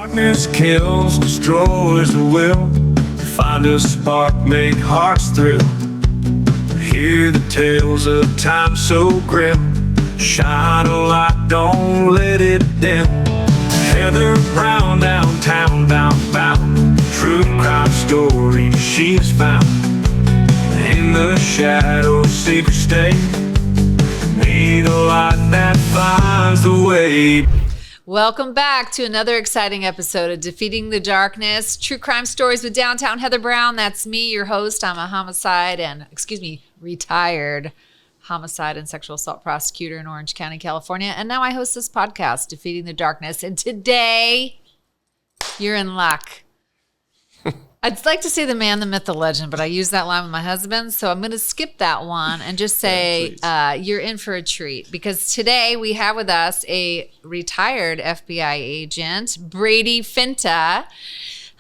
Darkness kills, destroys the will. Find a spark, make hearts thrill. Hear the tales of time so grim. Shine a light, don't let it dim. Heather Brown downtown, bound. True crime story she's found. In the shadows, secret stay. Need a light that finds the way. Welcome back to another exciting episode of Defeating the Darkness, True Crime Stories with Downtown Heather Brown. That's me, your host. I'm a retired homicide and sexual assault prosecutor in Orange County, California. And now I host this podcast, Defeating the Darkness. And today, you're in luck. I'd like to say the man, the myth, the legend, but I use that line with my husband, so I'm going to skip that one and just say you're in for a treat, because today we have with us a retired FBI agent, Brady Finta.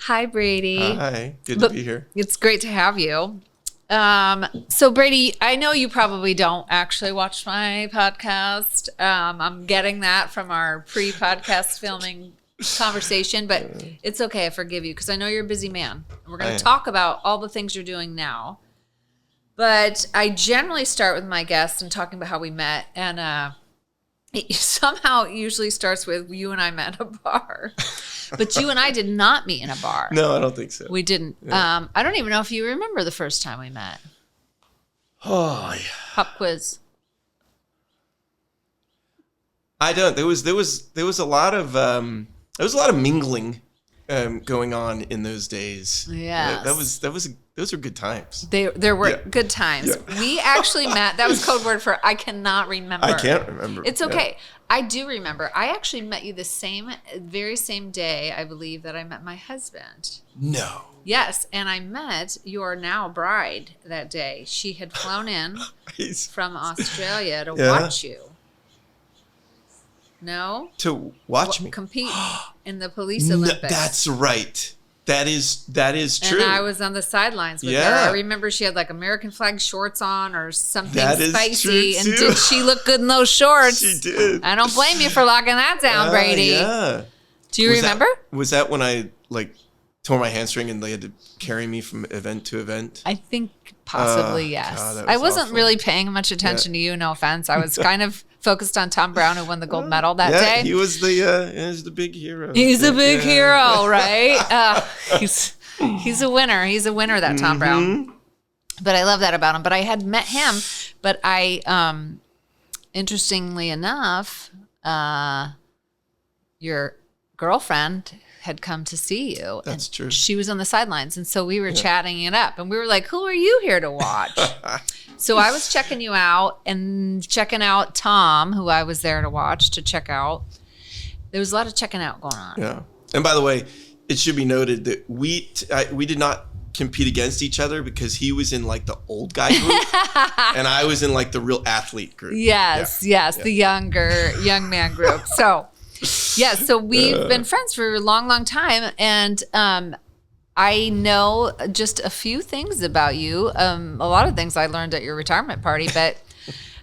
Hi, Brady. Hi, good to be here. It's great to have you. So Brady, I know you probably don't actually watch my podcast. I'm getting that from our pre-podcast filming conversation, but it's okay. I forgive you because I know you're a busy man. And we're going to talk about all the things you're doing now. But I generally start with my guests and talking about how we met. And it somehow usually starts with you and I met at a bar. But you and I did not meet in a bar. No, I don't think so. We didn't. Yeah. I don't even know if you remember the first time we met. Oh, yeah. Pop quiz. I don't. There was a lot of mingling going on in those days. Yeah, those were good times. There were good times. Yeah. We actually met. That was code word for I cannot remember. I can't remember. It's okay. Yeah. I do remember. I actually met you the very same day, I believe, that I met my husband. No. Yes, and I met your now bride that day. She had flown in from Australia to watch you. No? To watch me compete in the police Olympics. That's right. That is true. And I was on the sidelines with her. I remember she had like American flag shorts on or something spicy. And did she look good in those shorts? She did. I don't blame you for locking that down, Brady. Yeah. Do you remember? Was that when I tore my hamstring and they had to carry me from event to event? I think possibly yes. God, I wasn't really paying much attention to you. No offense. I was kind of focused on Tom Brown, who won the gold medal that day. He was the big hero. He's a big hero, right? He's a winner. He's a winner, that Tom Brown. But I love that about him. But I had met him, but I, interestingly enough, your girlfriend had come to see you. That's true. She was on the sidelines, and so we were chatting it up, and we were like, "Who are you here to watch?" So I was checking you out and checking out Tom, who I was there to watch to check out. There was a lot of checking out going on. Yeah. And by the way, it should be noted that we did not compete against each other because he was in like the old guy group and I was in like the real athlete group. Yes, the young man group. So, so we've been friends for a long, long time. And I know just a few things about you. A lot of things I learned at your retirement party, but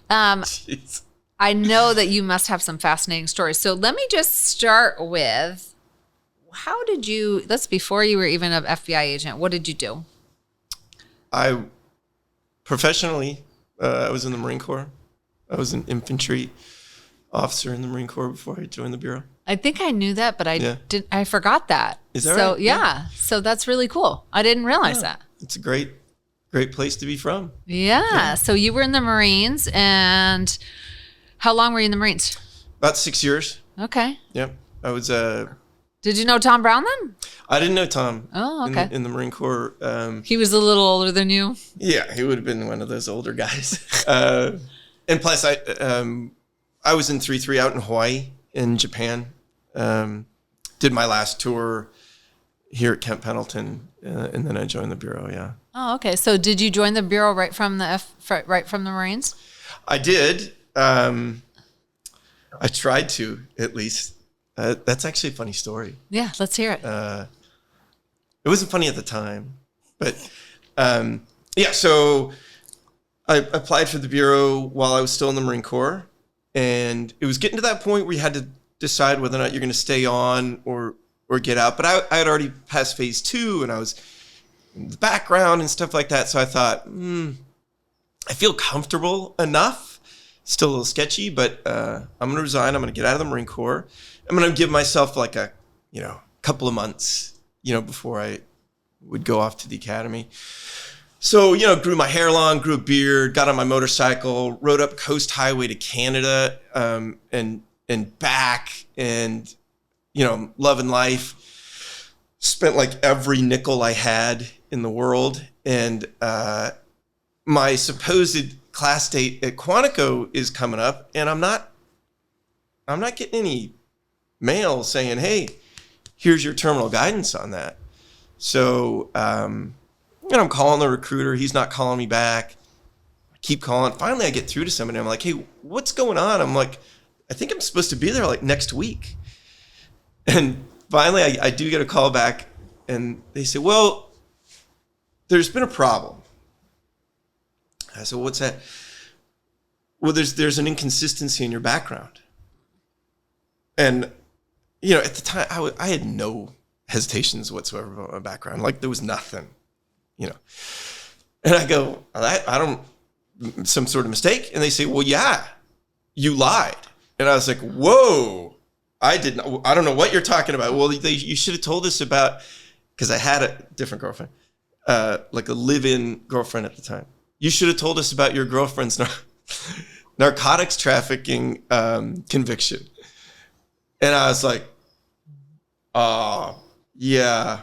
I know that you must have some fascinating stories. So let me just start with, that's before you were even an FBI agent. What did you do? Professionally, I was in the Marine Corps. I was an infantry officer in the Marine Corps before I joined the Bureau. I think I knew that, but I forgot that. Is that right? So, yeah. So that's really cool. I didn't realize that. It's a great place to be from. Yeah. So you were in the Marines, and how long were you in the Marines? About 6 years. Okay. Yep. I was Did you know Tom Brown then? I didn't know Tom. Oh, okay. In the Marine Corps. He was a little older than you? Yeah, he would have been one of those older guys. And plus, I was in 3-3 out in Hawaii, in Japan. Did my last tour here at Camp Pendleton, and then I joined the Bureau, yeah. Oh, okay. So did you join the Bureau right from the Marines? I did. I tried to, at least. That's actually a funny story. Yeah, let's hear it. It wasn't funny at the time, but so I applied for the Bureau while I was still in the Marine Corps, and it was getting to that point where you had to decide whether or not you're going to stay on or get out. But I had already passed phase 2, and I was in the background and stuff like that. So I thought, I feel comfortable enough. Still a little sketchy, but I'm going to resign. I'm going to get out of the Marine Corps. I'm going to give myself like a couple of months, before I would go off to the academy. So, grew my hair long, grew a beard, got on my motorcycle, rode up Coast Highway to Canada, and back, and, loving life. Spent like every nickel I had in the world. And my supposed class date at Quantico is coming up, and I'm not getting any mail saying, hey, here's your terminal guidance on that. So, I'm calling the recruiter. He's not calling me back. I keep calling. Finally, I get through to somebody. I'm like, hey, what's going on? I'm like, I think I'm supposed to be there like next week. And finally, I do get a call back, and they say, well, there's been a problem. I said, what's that? Well, there's an inconsistency in your background. And, at the time, I had no hesitations whatsoever about my background. Like, there was nothing, And I go, I don't, some sort of mistake? And they say, well, yeah, you lied. And I was like, whoa, I don't know what you're talking about. Well, you should have told us about, because I had a different girlfriend, like a live-in girlfriend at the time. You should have told us about your girlfriend's narcotics trafficking conviction. And I was like, yeah,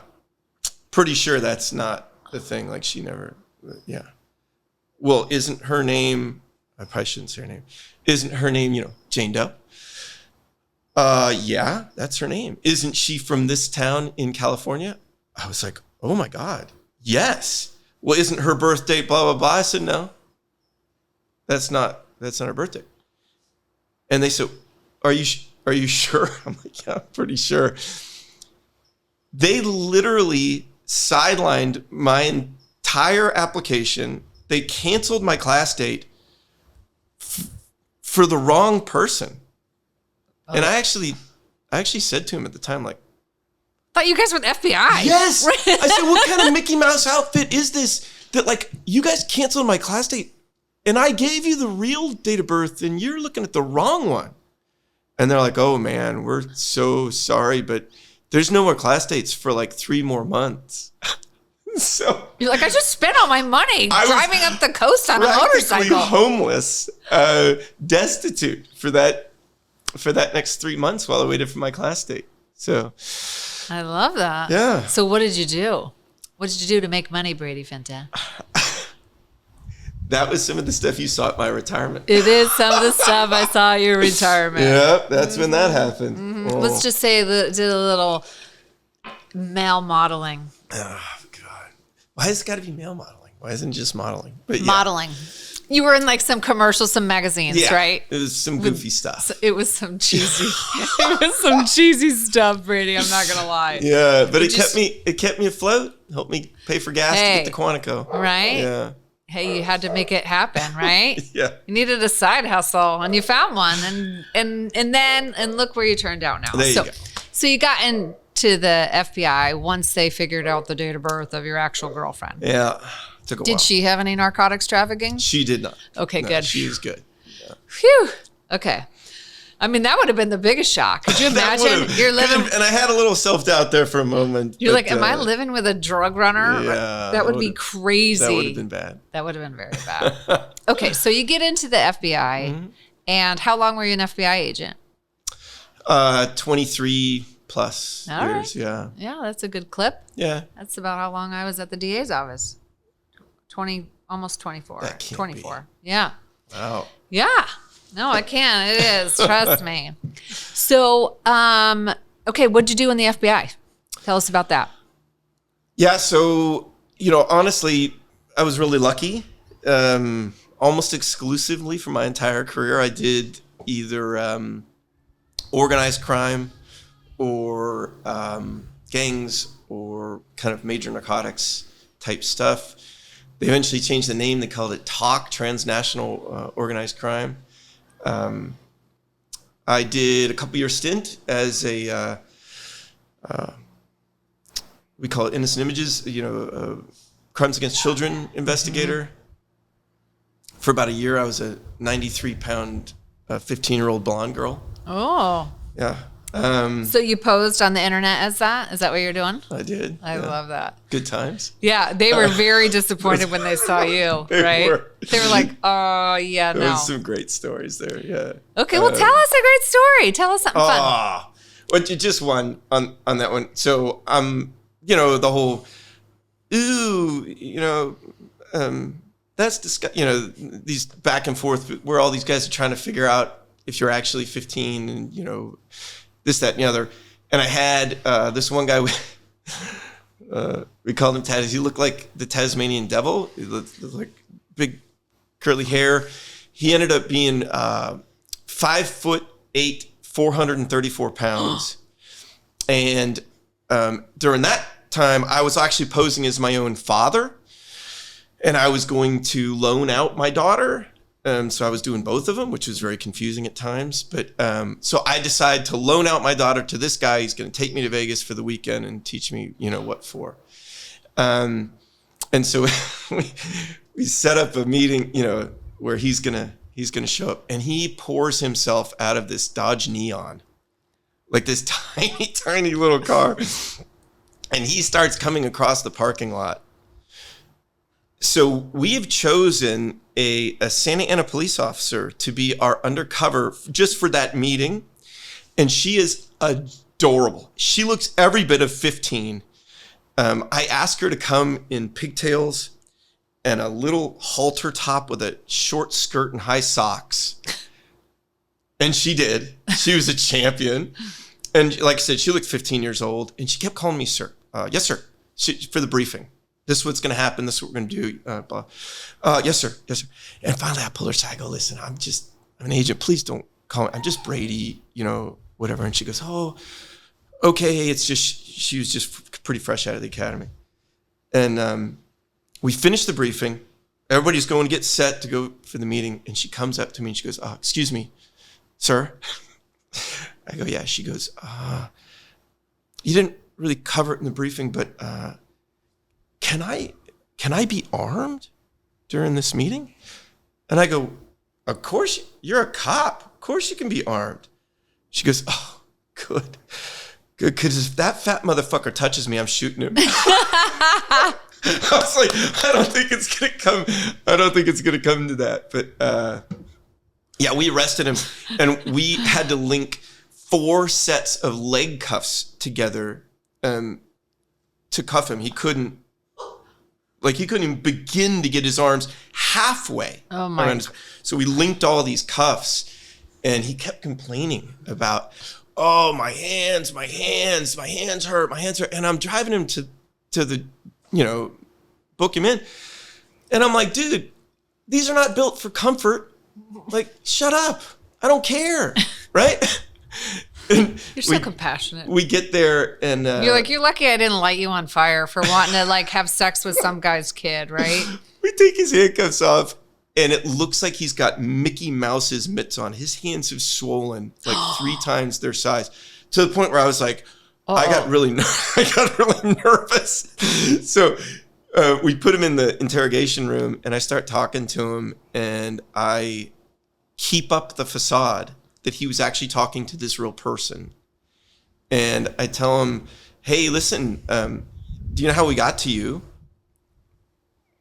pretty sure that's not the thing. Like, she never, yeah. Well, isn't her name, I probably shouldn't say her name. Isn't her name, Jane Doe? Yeah, that's her name. Isn't she from this town in California? I was like, oh my God, yes. Well, isn't her birth date blah, blah, blah? I said, no, that's not her birthday. And they said, are you sure? I'm like, yeah, I'm pretty sure. They literally sidelined my entire application. They canceled my class date for the wrong person. Oh. And I actually said to him at the time, like, thought you guys were the FBI. Yes. I said, what kind of Mickey Mouse outfit is this that, like, you guys canceled my class date and I gave you the real date of birth and you're looking at the wrong one? And they're like, oh man, we're so sorry, but there's no more class dates for like 3 more months. So you're like, I just spent all my money driving up the coast on a motorcycle. Homeless, destitute for that next 3 months while I waited for my class date. So I love that. Yeah. So what did you do? What did you do to make money, Brady Finta? That was some of the stuff you saw at my retirement. It is some of the stuff I saw at your retirement. Yep, that's when that happened. Mm-hmm. Oh. Let's just say did a little male modeling. Oh, God. Why has it got to be male modeling? Why isn't it just modeling? But yeah. Modeling. You were in like some commercials, some magazines, right? It was some goofy stuff. It was some cheesy. It was some cheesy stuff, Brady. I'm not gonna lie. Yeah, but it kept me afloat. Helped me pay for gas to get to Quantico. Right? Yeah. Hey, you had to make it happen, right? Yeah. You needed a side hustle, and you found one, and look where you turned out now. There you go. So you got into the FBI once they figured out the date of birth of your actual girlfriend. Yeah. Took a while. Did she have any narcotics trafficking? She did not. Okay, no, good. She was good. Yeah. Phew. Okay. I mean, that would have been the biggest shock. Could you imagine you're living? And I had a little self-doubt there for a moment. You're like, am I living with a drug runner? Yeah. That would be crazy. That would have been bad. That would have been very bad. Okay, so you get into the FBI, mm-hmm. and how long were you an FBI agent? 23 plus All years, right. yeah. Yeah, that's a good clip. Yeah. That's about how long I was at the DA's office. Almost 24. That can't 24. Be. Yeah. Wow. Yeah. No, I can't. It is. Trust me. So, okay, what'd you do in the FBI? Tell us about that. Yeah, so, honestly, I was really lucky. Almost exclusively for my entire career, I did either organized crime or gangs or kind of major narcotics type stuff. They eventually changed the name. They called it TOC, Transnational Organized Crime. I did a couple-year stint as a we call it innocent images, crimes against children investigator. For about a year, I was a 93-pound, 15-year-old blonde girl. Oh. Yeah. So you posed on the internet as that? Is that what you're doing? I did. I love that. Good times. Yeah, they were very disappointed when they saw you, right? They were like, oh, yeah, There no. was some great stories there, yeah. Okay, well, tell us a great story. Tell us something fun. Well, just one on that one. So, the whole, that's disgusting. These back and forth where all these guys are trying to figure out if you're actually 15 and, this, that, and the other. And I had this one guy, we called him Taz. He looked like the Tasmanian devil. He looked like big curly hair. He ended up being 5'8", 434 pounds. And during that time, I was actually posing as my own father. And I was going to loan out my daughter. So I was doing both of them, which was very confusing at times. But so I decided to loan out my daughter to this guy. He's going to take me to Vegas for the weekend and teach me, what for. And so we set up a meeting, where he's gonna show up, and he pours himself out of this Dodge Neon, like this tiny little car, and he starts coming across the parking lot. So we've chosen a Santa Ana police officer to be our undercover just for that meeting. And she is adorable. She looks every bit of 15. I asked her to come in pigtails and a little halter top with a short skirt and high socks. And she did. She was a champion. And like I said, she looked 15 years old. And she kept calling me sir. Yes, sir. For the briefing. This is what's going to happen. This is what we're going to do. Blah. Yes, sir. Yes, sir. And finally, I pull her aside. I go, listen, I'm an agent. Please don't call me. I'm just Brady, whatever. And she goes, oh, okay. It's just, she was just pretty fresh out of the academy. And we finished the briefing. Everybody's going to get set to go for the meeting. And she comes up to me and she goes, excuse me, sir. I go, yeah. She goes, you didn't really cover it in the briefing, but can I be armed during this meeting? And I go, of course, you're a cop. Of course you can be armed. She goes, oh, good. Because if that fat motherfucker touches me, I'm shooting him. I was like, I don't think it's going to come to that. But yeah, we arrested him, and we had to link 4 sets of leg cuffs together to cuff him. He couldn't even begin to get his arms halfway. Oh my. So we linked all these cuffs, and he kept complaining about, oh, my hands hurt. And I'm driving him to the, book him in. And I'm like, dude, these are not built for comfort. Like, shut up. I don't care. Right? And you're so compassionate. We get there and you're like, you're lucky I didn't light you on fire for wanting to have sex with some guy's kid, right? We take his handcuffs off, and it looks like he's got Mickey Mouse's mitts on. His hands have swollen like 3 times their size, to the point where I was like, I got really nervous. So we put him in the interrogation room, and I start talking to him, and I keep up the facade that he was actually talking to this real person. And I tell him, hey, listen, do you know how we got to you?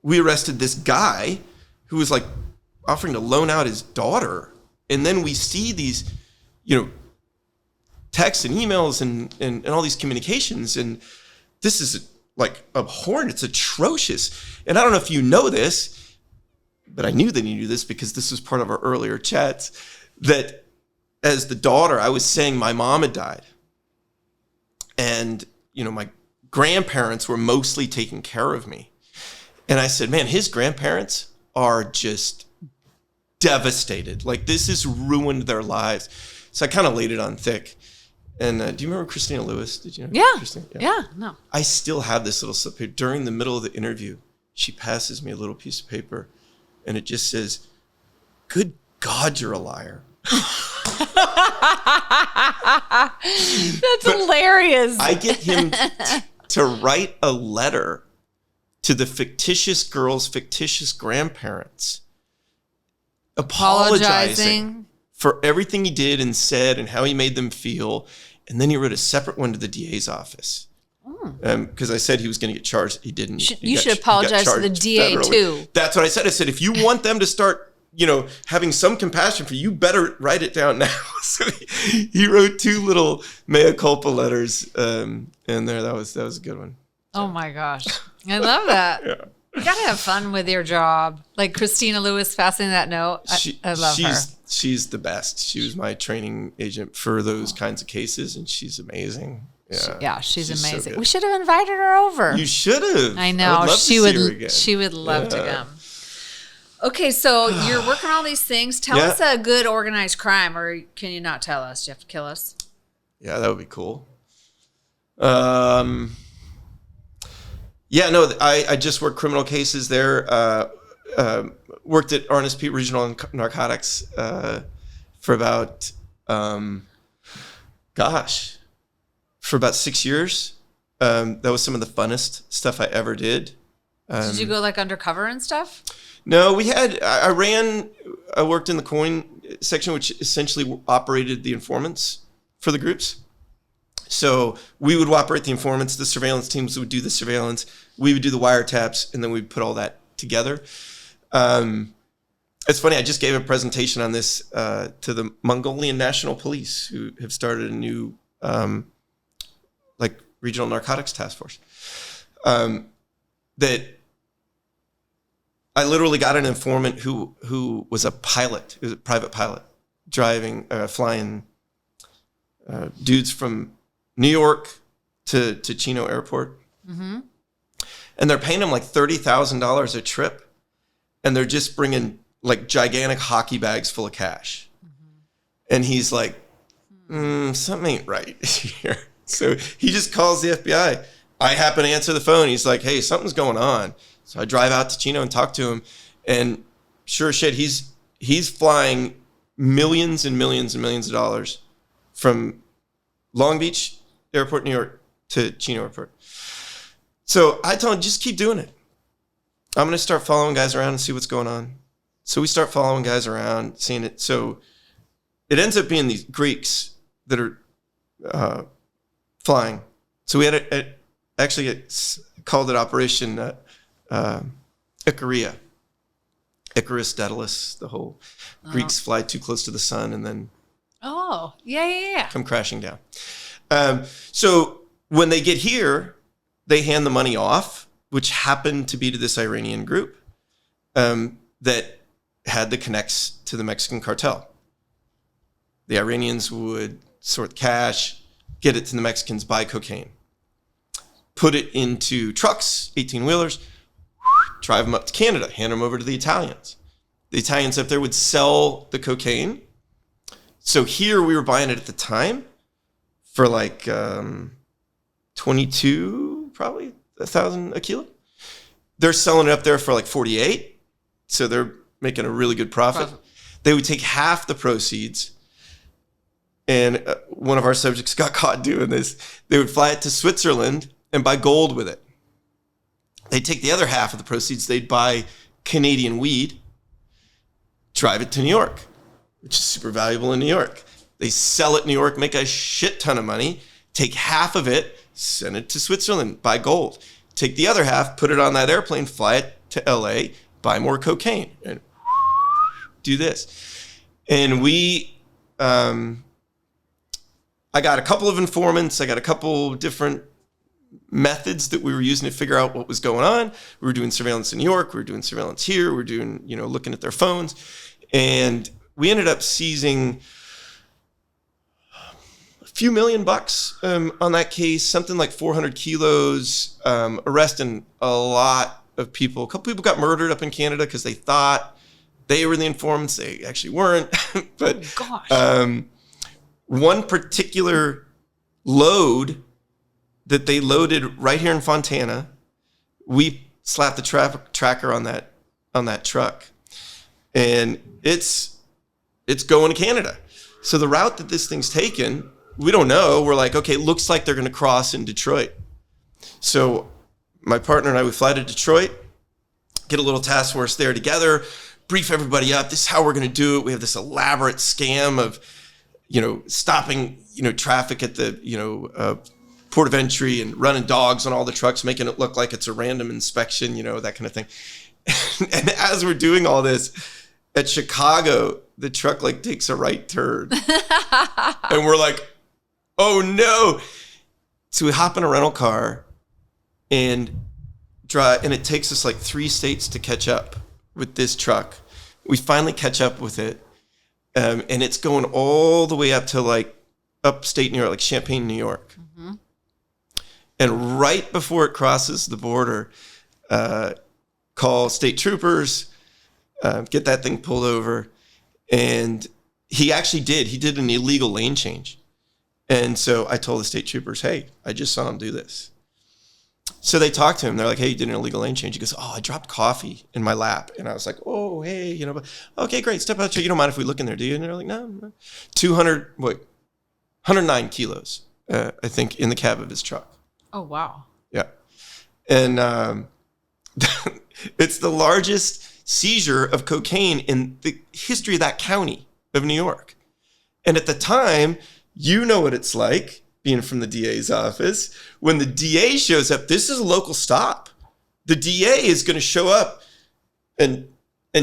We arrested this guy who was offering to loan out his daughter. And then we see these, texts and emails and all these communications. And this is abhorrent. It's atrocious. And I don't know if you know this, but I knew that you knew this because this was part of our earlier chats, that as the daughter, I was saying my mom had died. And, my grandparents were mostly taking care of me. And I said, man, his grandparents are just devastated. This has ruined their lives. So I kind of laid it on thick. And do you remember Christina Lewis? Did you know? Yeah. Christina? Yeah, no. I still have this little slip here. During the middle of the interview, she passes me a little piece of paper, and it just says, good God, you're a liar. That's hilarious. I get him to write a letter to the fictitious girl's fictitious grandparents, apologizing for everything he did and said and how he made them feel. And then he wrote a separate one to the DA's office. Because I said he was going to get charged. He didn't. You should apologize to the DA federally. too. That's what I said. I said, if you want them to start, having some compassion for you, better write it down now. So he wrote 2 little mea culpa letters in there. That was a good one. Oh my gosh. I love that. Yeah. You gotta have fun with your job. Like Christina Lewis passing that note. I love her. She's the best. She was my training agent for those kinds of cases, and she's amazing. Yeah, she's amazing. So we should have invited her over. You should have. I know. I would love she to would. see her again. She would love to come. Okay, so you're working on all these things. Tell us a good organized crime, or can you not tell us? Do you have to kill us? Yeah, that would be cool. I just worked criminal cases there. Worked at RNSP Regional Narcotics for about, for about 6 years. That was some of the funnest stuff I ever did. Did you go like undercover and stuff? No, I worked in the coin section, which essentially operated the informants for the groups. So we would operate the informants, the surveillance teams would do the surveillance, we would do the wiretaps, and then we'd put all that together. It's funny, I just gave a presentation on this to the Mongolian National Police, who have started a new regional narcotics task force. That I literally got an informant who was a pilot, he was a private pilot, flying dudes from New York to Chino Airport. Mm-hmm. And they're paying him like $30,000 a trip. And they're just bringing like gigantic hockey bags full of cash. Mm-hmm. And he's like, something ain't right here. So he just calls the FBI. I happen to answer the phone. He's like, hey, something's going on. So I drive out to Chino and talk to him. And sure as shit, he's flying millions and millions and millions of dollars from Long Beach Airport, New York to Chino Airport. So I told him, just keep doing it. I'm going to start following guys around and see what's going on. So we start following guys around, seeing it. So it ends up being these Greeks that are flying. So we had called it Operation Icaria. Icarus, Daedalus, the whole Greeks fly too close to the sun and then come crashing down. So when they get here, they hand the money off, which happened to be to this Iranian group that had the connects to the Mexican cartel. The Iranians would sort cash, get it to the Mexicans, buy cocaine, put it into trucks, 18-wheelers, drive them up to Canada, hand them over to the Italians. The Italians up there would sell the cocaine. So here we were buying it at the time for like 22, probably 1,000 a kilo. They're selling it up there for like 48. So they're making a really good profit. They would take half the proceeds. And one of our subjects got caught doing this. They would fly it to Switzerland and buy gold with it. They'd take the other half of the proceeds. They'd buy Canadian weed, drive it to New York, which is super valuable in New York. They sell it in New York, make a shit ton of money, take half of it, send it to Switzerland, buy gold. Take the other half, put it on that airplane, fly it to LA, buy more cocaine, and do this. And I got a couple of informants. I got a couple different methods that we were using to figure out what was going on. We were doing surveillance in New York. We were doing surveillance here. We were doing, looking at their phones. And we ended up seizing a few $1 million on that case, something like 400 kilos, arresting a lot of people. A couple people got murdered up in Canada because they thought they were the informants. They actually weren't. But one particular load that they loaded right here in Fontana, we slapped the tracker on that truck, and it's going to Canada. So the route that this thing's taken, we don't know. We're like, okay, it looks like they're going to cross in Detroit. So my partner and I, we fly to Detroit, get a little task force there together, brief everybody up. This is how we're going to do it. We have this elaborate scam of, stopping, traffic at the, port of entry and running dogs on all the trucks, making it look like it's a random inspection, that kind of thing. And as we're doing all this at Chicago, the truck takes a right turn and we're like, oh no. So we hop in a rental car and drive, and it takes us 3 states to catch up with this truck. We finally catch up with it. And it's going all the way up to upstate New York, Champaign, New York. Mm-hmm. And right before it crosses the border, call state troopers, get that thing pulled over. And he did an illegal lane change. And so I told the state troopers, hey, I just saw him do this. So they talked to him. They're like, hey, you did an illegal lane change. He goes, oh, I dropped coffee in my lap. And I was like, oh, hey, but okay, great. Step out. You don't mind if we look in there, do you? And they're like, no. 109 kilos, I think, in the cab of his truck. Oh, wow. Yeah. And it's the largest seizure of cocaine in the history of that county of New York. And at the time, you know what it's like being from the DA's office. When the DA shows up, this is a local stop. The DA is going to show up and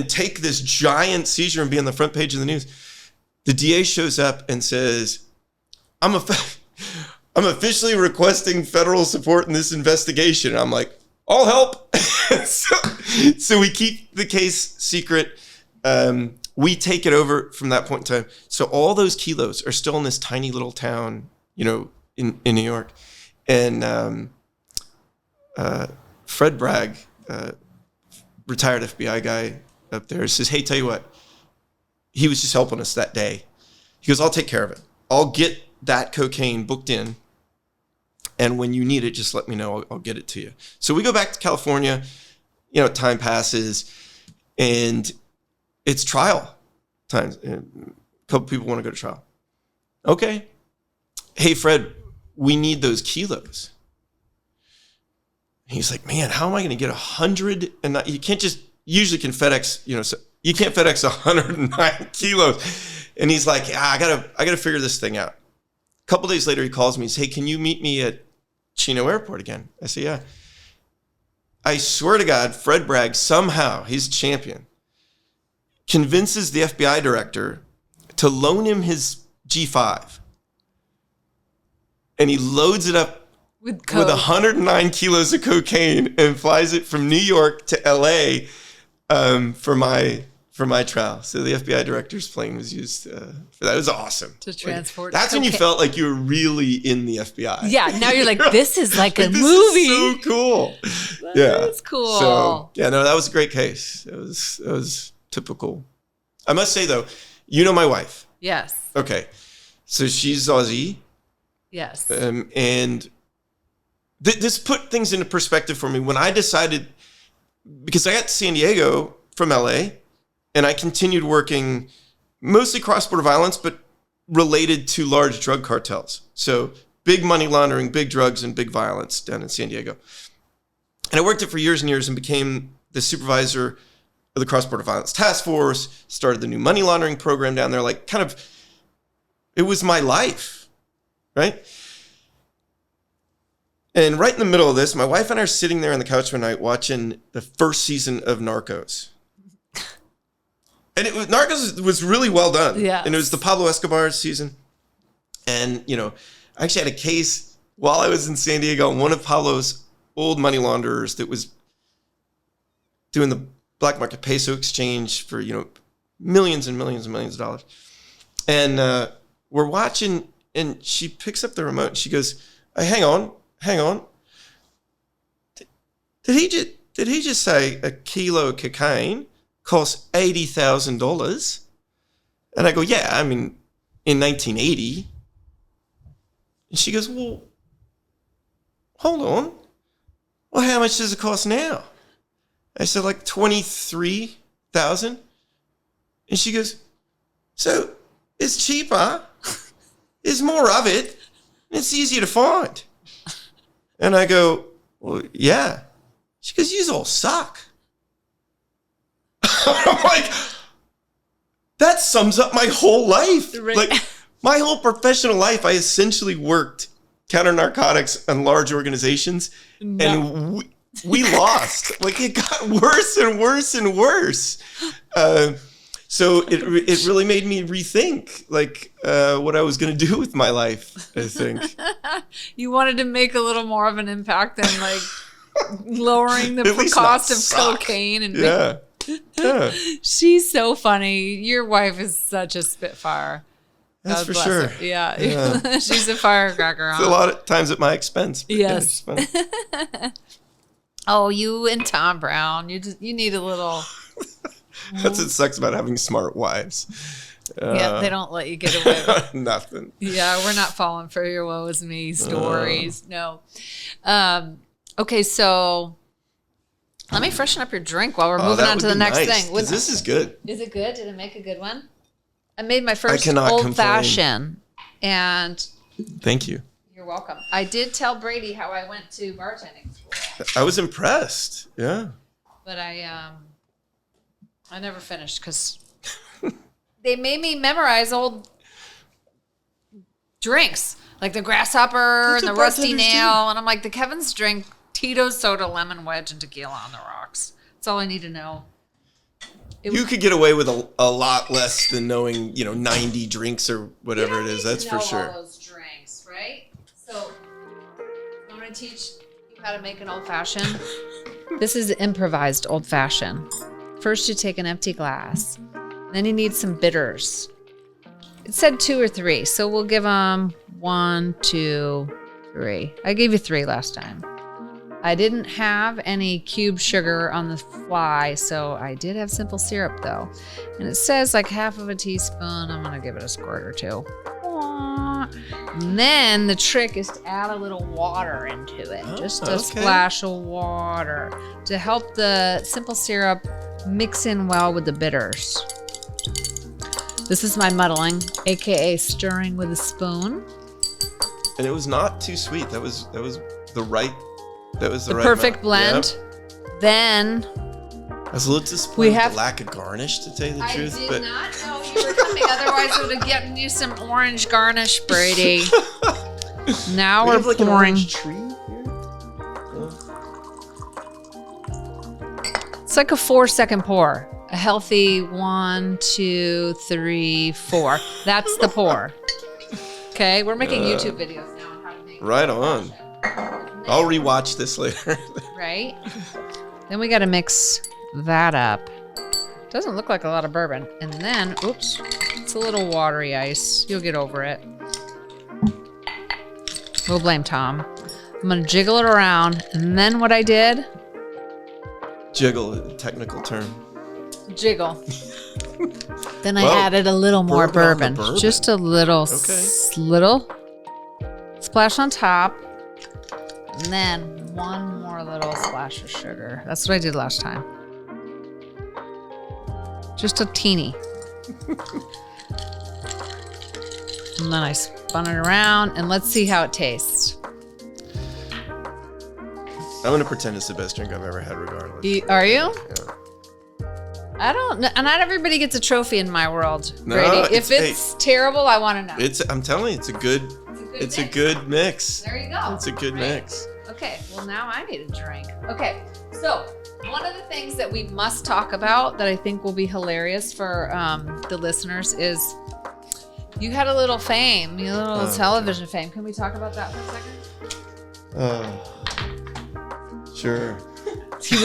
take this giant seizure and be on the front page of the news. The DA shows up and says, I'm officially requesting federal support in this investigation. And I'm like, I'll help. So we keep the case secret. We take it over from that point in time. So all those kilos are still in this tiny little town, in New York. And Fred Bragg, retired FBI guy up there, says, hey, tell you what, he was just helping us that day. He goes, I'll take care of it. I'll get that cocaine booked in. And when you need it, just let me know. I'll get it to you. So we go back to California, time passes and it's trial time. A couple people want to go to trial. Okay. Hey, Fred, we need those kilos. He's like, man, how am I going to get 100? And you can't just, usually can FedEx, so you can't FedEx 109 kilos. And he's like, I gotta figure this thing out. A couple days later, he calls me and says, hey, can you meet me at Chino Airport again? I say, yeah. I swear to God, Fred Bragg, somehow, he's a champion, convinces the FBI director to loan him his G5. And he loads it up with 109 kilos of cocaine and flies it from New York to LA for my trial. So the FBI director's plane was used for that. It was awesome. To transport. That's when you felt like you were really in the FBI. Yeah, now you're like, this is like a this movie. Is so cool. That's cool. So that was a great case. It was typical. I must say though, my wife. Yes. Okay. So she's Aussie. Yes. And this put things into perspective for me when I decided, because I got to San Diego from LA and I continued working mostly cross-border violence, but related to large drug cartels. So big money laundering, big drugs, and big violence down in San Diego. And I worked it for years and years and became the supervisor of the cross-border violence task force, started the new money laundering program down there. It was my life. Right? And right in the middle of this, my wife and I are sitting there on the couch one night watching the first season of Narcos. And Narcos was really well done. Yeah. And it was the Pablo Escobar season. And, I actually had a case while I was in San Diego on one of Pablo's old money launderers that was doing the black market peso exchange for, millions and millions and millions of dollars. And we're watching. And she picks up the remote and she goes, hey, hang on. Did he just say a kilo of cocaine costs $80,000? And I go, yeah, in 1980. And she goes, well, hold on. Well, how much does it cost now? I said, $23,000. And she goes, so It's cheaper. There's more of it. And it's easier to find. And I go, well, yeah. She goes, you all suck. I'm like, that sums up my whole life. Right. Like, my whole professional life, I essentially worked counter narcotics on large organizations, and we lost. Like, it got worse and worse and worse. So it really made me rethink, like, what I was going to do with my life, I think. You wanted to make a little more of an impact than like lowering the At least cost not of suck. cocaine. And Yeah. Yeah. She's so funny. Your wife is such a spitfire. That's God for bless sure. her. Yeah. Yeah. She's a firecracker. It's a lot of times at my expense. But Yes. Yeah, it's fun. Oh, you and Tom Brown. You need a little. That's what sucks about having smart wives. Yeah, they don't let you get away with. Nothing. Yeah, we're not falling for your woe is me stories. No. Okay, so let me freshen up your drink while we're moving that on to would the be next nice, thing. 'cause this is good. Is it good? Did it make a good one? I made my first cannot old complain. fashioned, and Thank you. you're welcome. I did tell Brady how I went to bartending school, I was impressed. Yeah. but I never finished because they made me memorize old drinks like the grasshopper That's and the what rusty bartenders nail, and I'm like, the Kevin's drink Tito's soda, lemon wedge, and tequila on the rocks. That's all I need to know. You could get away with a lot less than knowing, 90 drinks or whatever it is. That's for sure. All those drinks, right? So I'm going to teach you how to make an old fashioned. This is improvised old fashioned. First, you take an empty glass. Then you need some bitters. It said 2 or 3, so we'll give them 1, 2, 3. I gave you 3 last time. I didn't have any cube sugar on the fly, so I did have simple syrup though. And it says like half of a teaspoon. I'm gonna give it a squirt or 2. And then the trick is to add a little water into it. Just a splash of water to help the simple syrup mix in well with the bitters. This is my muddling, aka stirring with a spoon. And it was not too sweet. That was the right. That was the right perfect amount. blend. Yep. Then I was a little disappointed with the lack of garnish, to tell you the truth. I did not know you were coming. Otherwise, I would have gotten you some orange garnish, Brady. Now we're like an pouring. orange tree here? It's like a 4-second pour. A healthy 1, 2, 3, 4. That's the pour. Okay, we're making YouTube videos now on how to make. Right on. I'll rewatch this later. Right? Then we got to mix that up. Doesn't look like a lot of bourbon. And then, oops, it's a little watery ice. You'll get over it. We'll blame Tom. I'm going to jiggle it around. And then what I did? Jiggle, a technical term. Jiggle. Then I added a little more bourbon. Just a little, little splash on top. And then one more little splash of sugar. That's what I did last time. Just a teeny. And then I spun it around, and let's see how it tastes. I'm going to pretend it's the best drink I've ever had regardless. Are you? Yeah. I don't know. Not everybody gets a trophy in my world, No, Brady. If it's terrible, I want to know. I'm telling you, it's a good mix. There you go. It's a good mix. Okay, well now I need a drink. Okay, so one of the things that we must talk about that I think will be hilarious for the listeners is you had a little fame, you had a little television fame. Can we talk about that for a second? Sure. He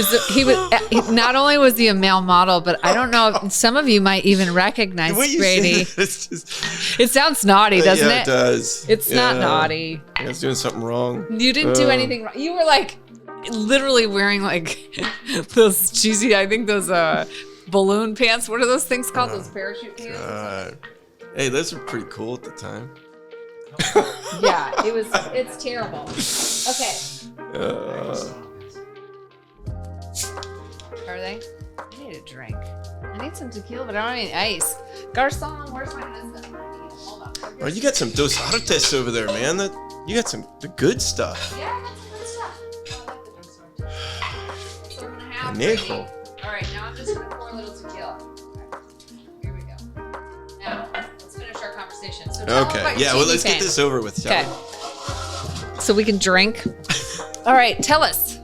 was not only was he a male model, but I don't know if some of you might even recognize Brady. It sounds naughty, doesn't it? Yeah, it does. It's not naughty. I was doing something wrong. You didn't do anything wrong. You were like literally wearing like those cheesy, I think those balloon pants. What are those things called? Those parachute pants? Hey, those were pretty cool at the time. Yeah, it's terrible. Okay. Are they? I need a drink. I need some tequila, but I don't need ice. Garçon, where's my husband? Oh, you got some dos artes over there, man. You got the good stuff. Yeah, I got some good stuff. Oh, I like the drugstore too. So we're gonna have. Añejo. All right, now I'm just gonna pour a little tequila. Okay, here we go. Now let's finish our conversation. So tell them about your Yeah. Well, TV let's fame. get this over with. Okay. So we can drink. All right, tell us.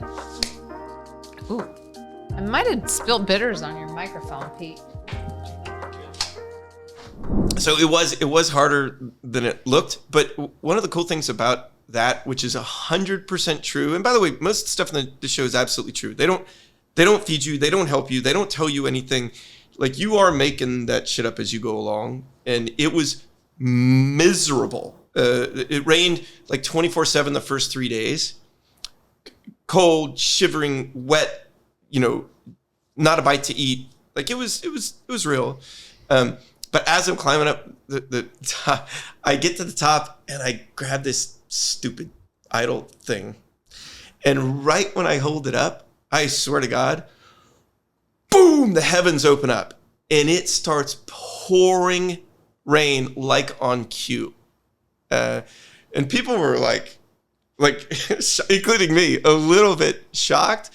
Ooh, I might have spilled bitters on your microphone, Pete. So it was harder than it looked, but one of the cool things about that, which is 100% true, and by the way, most stuff in the show is absolutely true. They don't feed you, they don't help you, they don't tell you anything. Like, you are making that shit up as you go along, and it was miserable. It rained like 24/7 the first 3 days. Cold, shivering, wet, not a bite to eat. Like, it was real. But as I'm climbing up the top, I get to the top and I grab this stupid idol thing. And right when I hold it up, I swear to God, boom, the heavens open up and it starts pouring rain like on cue. And people were like, including me, a little bit shocked.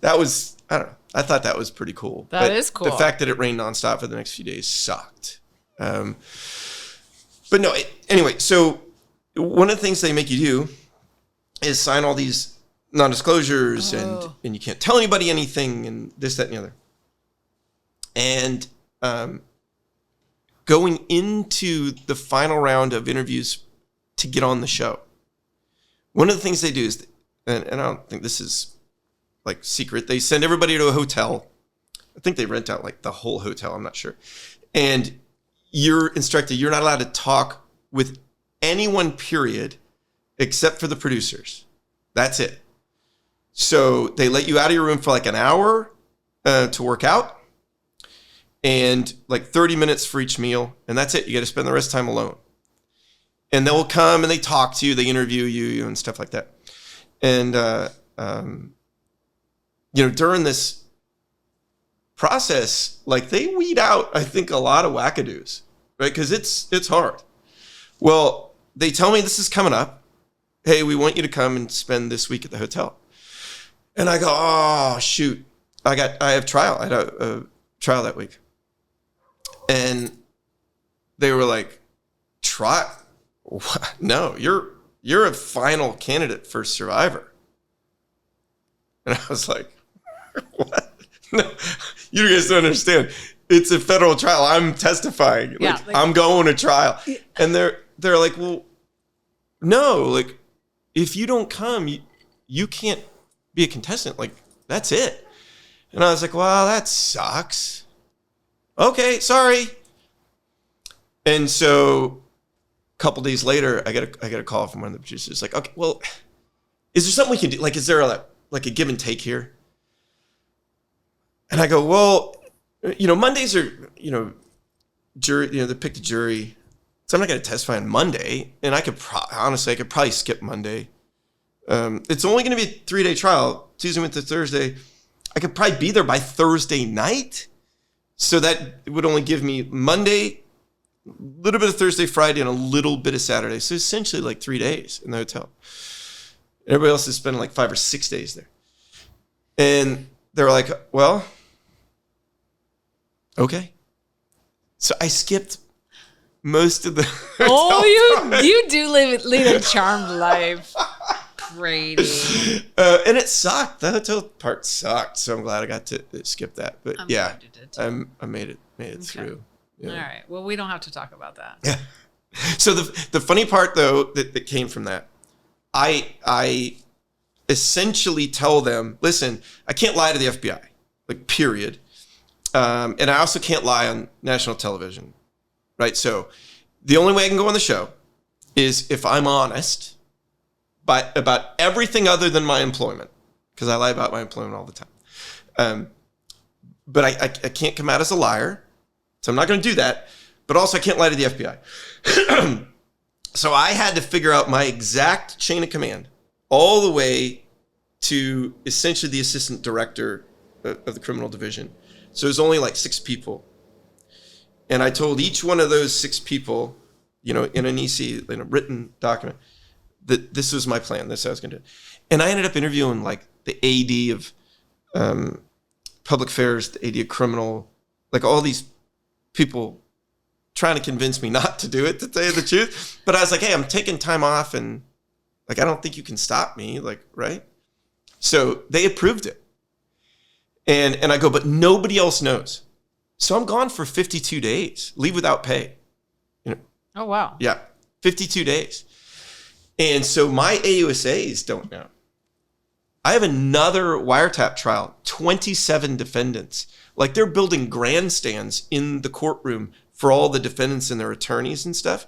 That was, I don't know. I thought that was pretty cool. That is cool. The fact that it rained nonstop for the next few days sucked. But no, anyway, so one of the things they make you do is sign all these non-disclosures and you can't tell anybody anything and this, that, and the other. And going into the final round of interviews to get on the show, one of the things they do is, and I don't think this is like secret, they send everybody to a hotel. I think they rent out like the whole hotel, I'm not sure. And you're instructed, you're not allowed to talk with anyone, period, except for the producers. That's it. So they let you out of your room for like an hour to work out and like 30 minutes for each meal. And that's it. You got to spend the rest of the time alone. And they'll come and they talk to you, they interview you and stuff like that. And, during this process, like, they weed out, I think, a lot of wackadoos, right? Because it's hard. Well, they tell me this is coming up. Hey, we want you to come and spend this week at the hotel. And I go, oh, shoot. I have trial. I had a trial that week. And they were like, trial? What? No, you're a final candidate for Survivor. And I was like, what? No, you guys don't understand. It's a federal trial. I'm testifying. I'm going to trial. And they're like, well, no, like, if you don't come, you can't be a contestant. Like, that's it. And I was like, well, that sucks. Okay, sorry. And so a couple days later, I get a call from one of the producers. Like, okay, well, is there something we can do? Like, is there a give and take here? And I go, well, Mondays are, jury, they picked a jury. So I'm not going to testify on Monday. And I could probably skip Monday. It's only going to be a 3-day trial, Tuesday, Wednesday, Thursday. I could probably be there by Thursday night. So that would only give me Monday, a little bit of Thursday, Friday, and a little bit of Saturday. So essentially like 3 days in the hotel. Everybody else is spending like 5 or 6 days there. And they were like, well, okay. So I skipped most of the you do lead a charmed life. Brady. And it sucked. The hotel part sucked. So I'm glad I got to skip that. But I'm glad you did too. I made it through. Yeah. All right. Well, we don't have to talk about that. Yeah. So the funny part though that came from that, I essentially tell them, listen, I can't lie to the FBI, like, period. And I also can't lie on national television, right? So the only way I can go on the show is if I'm honest about everything other than my employment, because I lie about my employment all the time. But I can't come out as a liar, so I'm not going to do that. But also I can't lie to the FBI. So I had to figure out my exact chain of command all the way to essentially the assistant director of the criminal division. So there's only like 6 people. And I told each one of those 6 people, in an EC, in a written document, that this was my plan. This is how I was going to do it. And I ended up interviewing like the AD of public affairs, the AD of criminal, like all these people trying to convince me not to do it, to tell you the truth. But I was like, hey, I'm taking time off and like, I don't think you can stop me. Like, right. So they approved it. And I go, but nobody else knows. So I'm gone for 52 days, leave without pay. Oh, wow. Yeah. 52 days. And so my AUSAs don't know. I have another wiretap trial, 27 defendants. Like they're building grandstands in the courtroom for all the defendants and their attorneys and stuff.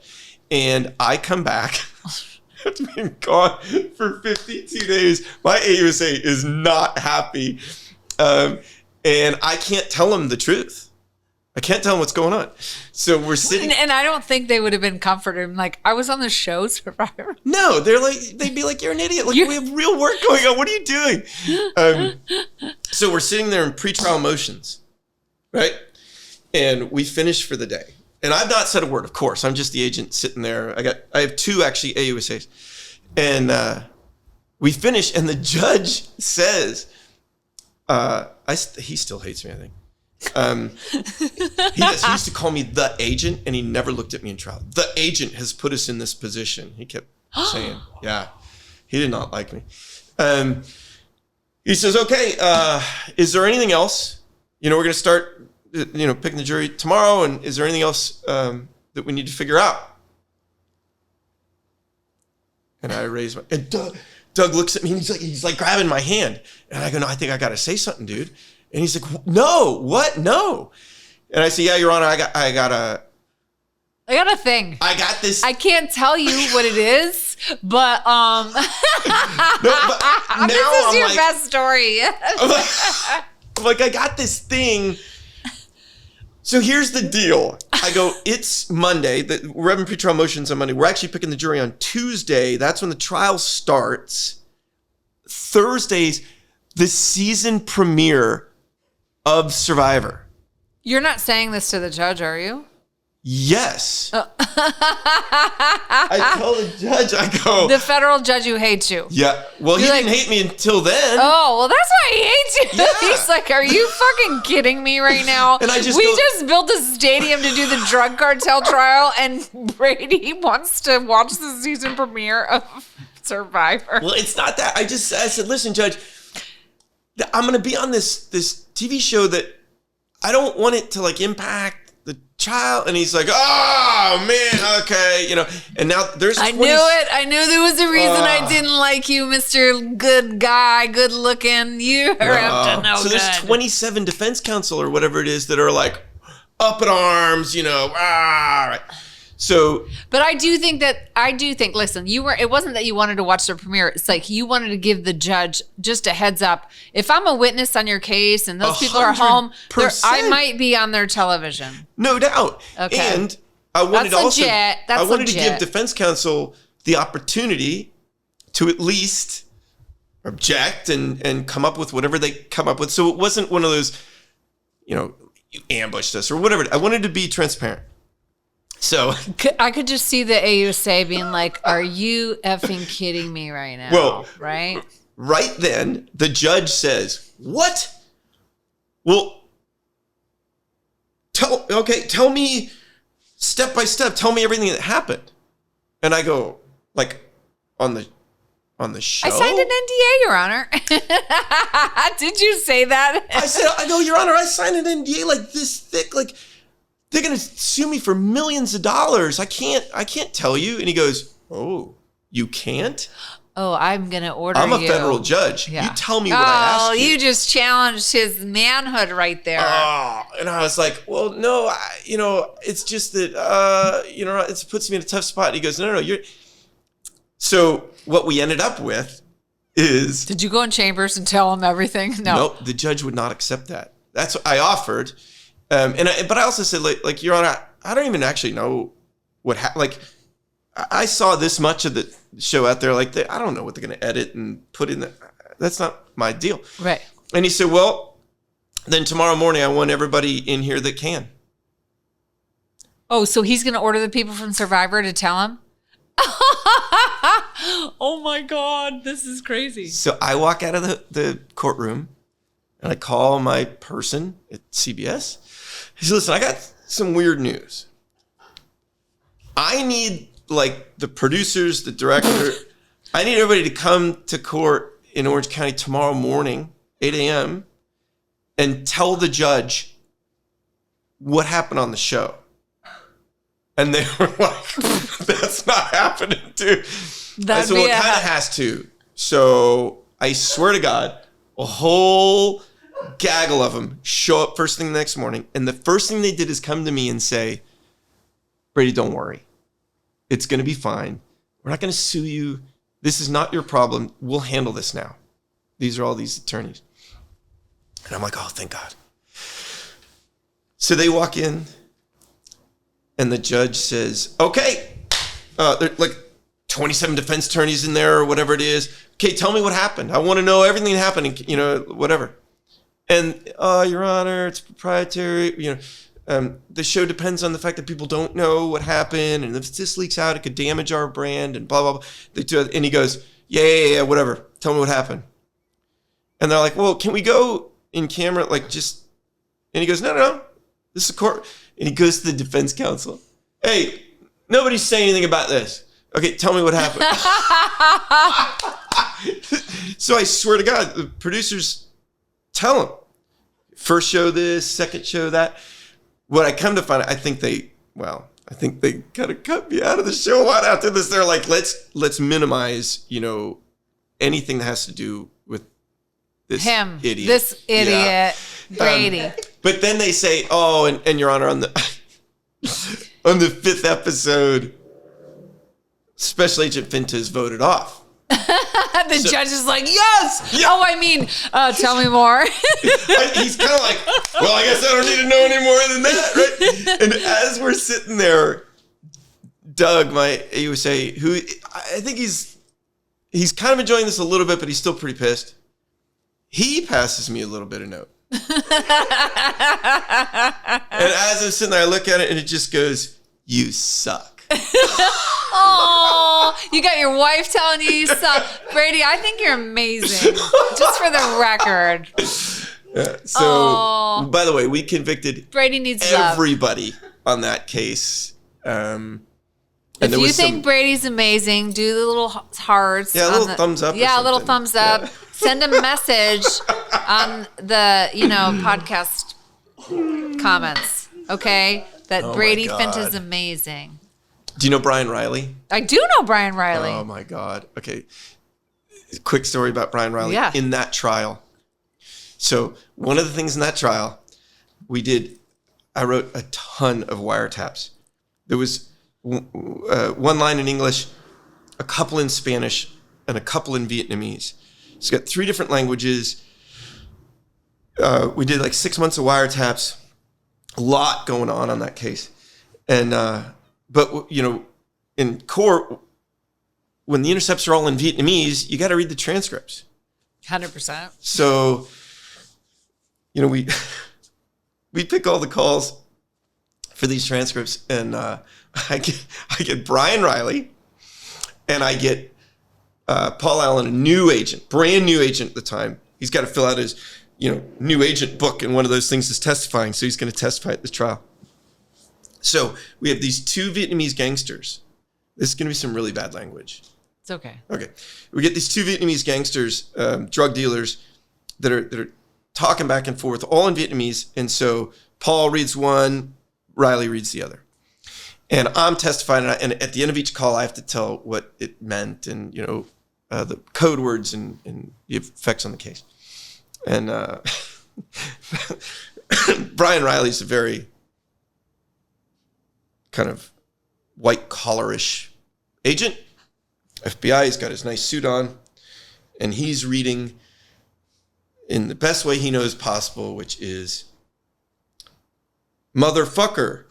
And I come back, after being gone for 52 days. My AUSA is not happy. And I can't tell him the truth. I can't tell him what's going on. So we're sitting. And I don't think they would have been comforted. Like, I was on the show, Survivor. No, they'd be like, you're an idiot. Like, we have real work going on. What are you doing? So we're sitting there in pretrial motions, right? And we finish for the day. And I've not said a word, of course. I'm just the agent sitting there. I have two actually AUSAs. And we finish, and the judge says, he still hates me, I think. He used to call me the agent, and he never looked at me in trial. The agent has put us in this position. He kept saying, yeah, he did not like me. He says, okay, is there anything else? We're going to start, picking the jury tomorrow. And is there anything else that we need to figure out? And I raise and Doug looks at me and he's like grabbing my hand. And I go, no, I think I got to say something, dude. And he's like, no, what? No. And I say, yeah, Your Honor, I got a thing. I got this. I can't tell you what it is, but No, but now this is your like, best story. like, I got this thing. So here's the deal. I go, it's Monday. We're having pretrial motions on Monday. We're actually picking the jury on Tuesday. That's when the trial starts. Thursday's the season premiere of Survivor. You're not saying this to the judge, are you? Yes. I tell the judge, I go, the federal judge who hates you. yeah. Well, he didn't hate me until then. Oh, well, that's why he hates you. Yeah. He's like, are you fucking kidding me right now? And I just we just built a stadium to do the drug cartel trial, and Brady wants to watch the season premiere of Survivor. Well, it's not that. I said, listen, Judge, I'm going to be on this TV show that I don't want it to like impact the child. And he's like, oh man, okay, and now there's I knew it. I knew there was a reason I didn't like you, Mr. Good Guy, good looking. You are up to no so good. there's 27 defense counsel or whatever it is that are like up in arms, right. So, but I do think, listen, it wasn't that you wanted to watch the premiere. It's like you wanted to give the judge just a heads up. If I'm a witness on your case and those people are home, I might be on their television. No doubt. Okay. And I wanted to legit. give defense counsel the opportunity to at least object and come up with whatever they come up with. So it wasn't one of those, you ambushed us or whatever. I wanted to be transparent. So I could just see the AUSA being like, are you effing kidding me right now? Well, right? Right then, the judge says, what? Well, tell me step by step, tell me everything that happened. And I go, like, on the show? I signed an NDA, Your Honor. Did you say that? I go, Your Honor, I signed an NDA like this thick, like, they're going to sue me for millions of dollars. I can't tell you. And he goes, oh, you can't? Oh, I'm going to order you. I'm a federal judge. Yeah. You tell me what I asked you. Oh, you just challenged his manhood right there. Oh, and I was like, well, no, it's just that, it puts me in a tough spot. And he goes, no, you're. So what we ended up with is. Did you go in chambers and tell him everything? No. Nope, the judge would not accept that. That's what I offered. But I also said, like, Your Honor, I don't even actually know what happened. Like, I saw this much of the show out there. Like, I don't know what they're going to edit and put in. That's not my deal. Right. And he said, well, then tomorrow morning, I want everybody in here that can. Oh, so he's going to order the people from Survivor to tell him? Oh my God, this is crazy. So I walk out of the courtroom and I call my person at CBS. He says, listen, I got some weird news. I need like the producers, the director, I need everybody to come to court in Orange County tomorrow morning, 8 a.m. and tell the judge what happened on the show. And they were like, that's not happening, dude. I said, well, it kind of has to. So I swear to God, a whole gaggle of them show up first thing the next morning. And the first thing they did is come to me and say, Brady, don't worry. It's going to be fine. We're not going to sue you. This is not your problem. We'll handle this now. These are all these attorneys. And I'm like, oh, thank God. So they walk in. And the judge says, okay, there are like 27 defense attorneys in there or whatever it is. Okay, tell me what happened. I want to know everything that happened, whatever. And, Your Honor, it's proprietary. The show depends on the fact that people don't know what happened. And if this leaks out, it could damage our brand and blah, blah, blah. And he goes, yeah, whatever. Tell me what happened. And they're like, well, can we go in camera, like just, and he goes, no, this is a court. And he goes to the defense counsel. Hey, nobody's saying anything about this. Okay, tell me what happened. So I swear to God, the producers tell him. First show this, second show that. What I come to find out, I think they kind of cut me out of the show a lot after this. They're like, let's minimize, anything that has to do with this idiot. This idiot, Brady. But then they say, oh, and Your Honor, on the 5th episode, Special Agent Finta is voted off. The judge is like, yes. Yeah. Oh, I mean, tell me more. He's kind of like, well, I guess I don't need to know any more than that, right? And as we're sitting there, Doug, my AUSA, who I think he's kind of enjoying this a little bit, but he's still pretty pissed. He passes me a little bit of note. And as I'm sitting there, I look at it and it just goes, you suck. Oh, you got your wife telling you suck. Brady, I think you're amazing. Just for the record. So, by the way, we convicted Brady needs everybody on that case. If you think Brady's amazing, do the little hearts. Yeah, a little thumbs up. Yeah, a little thumbs up. Yeah. Send a message on the, podcast comments, okay? That Brady Finta is amazing. Do you know Brian Riley? I do know Brian Riley. Oh, my God. Okay. Quick story about Brian Riley in that trial. So one of the things in that trial, I wrote a ton of wiretaps. There was one line in English, a couple in Spanish, and a couple in Vietnamese. It's got 3 different languages. We did like 6 months of wiretaps. A lot going on that case. And, but, in court, when the intercepts are all in Vietnamese, you got to read the transcripts. 100%. So, we pick all the calls for these transcripts, and I get Brian Riley, and I get Paul Allen, a new agent, brand new agent at the time. He's got to fill out his, new agent book, and one of those things is testifying. So he's going to testify at this trial. So we have these 2 Vietnamese gangsters. This is going to be some really bad language. It's okay. Okay. We get these 2 Vietnamese gangsters, drug dealers, that are talking back and forth, all in Vietnamese. And so Paul reads one, Riley reads the other. And I'm testifying, and at the end of each call, I have to tell what it meant and, the code words and the effects on the case. And Brian Riley's a very kind of white-collarish agent. FBI, he's got his nice suit on, and he's reading in the best way he knows possible, which is, motherfucker,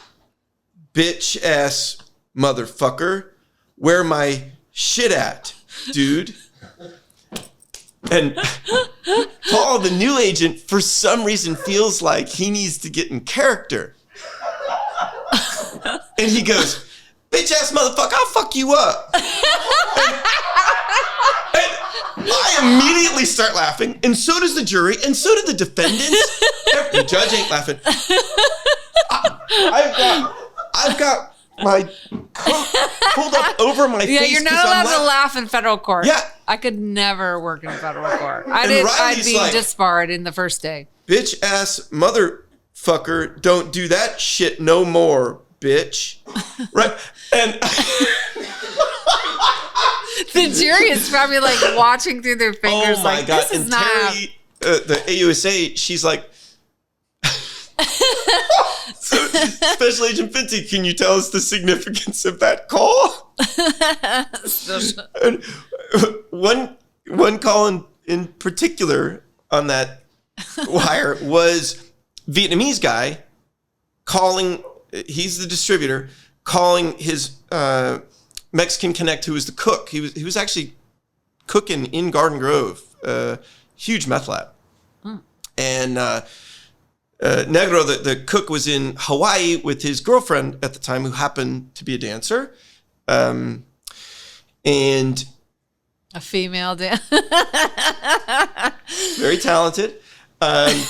bitch-ass motherfucker, where my shit at, dude? And Paul, the new agent, for some reason feels like he needs to get in character. And he goes, bitch ass motherfucker, I'll fuck you up. And I immediately start laughing, and so does the jury, and so did the defendants. The judge ain't laughing. I've got my coat pulled up over my face. Yeah, you're not allowed to laugh in federal court. Yeah. I could never work in federal court. Riley's I'd be like, disbarred in the first day. Bitch ass motherfucker, don't do that shit no more, bitch. Right? And the jury is probably like watching through their fingers. oh my like, God. This is and not. Terry, the AUSA, she's like, so, Special Agent Finta, can you tell us the significance of that call? And one call in particular on that wire was Vietnamese guy calling, he's the distributor, calling his Mexican connect who was the cook. He was actually cooking in Garden Grove, huge meth lab. And Negro, the cook, was in Hawaii with his girlfriend at the time, who happened to be a dancer. And A female dancer. very talented. And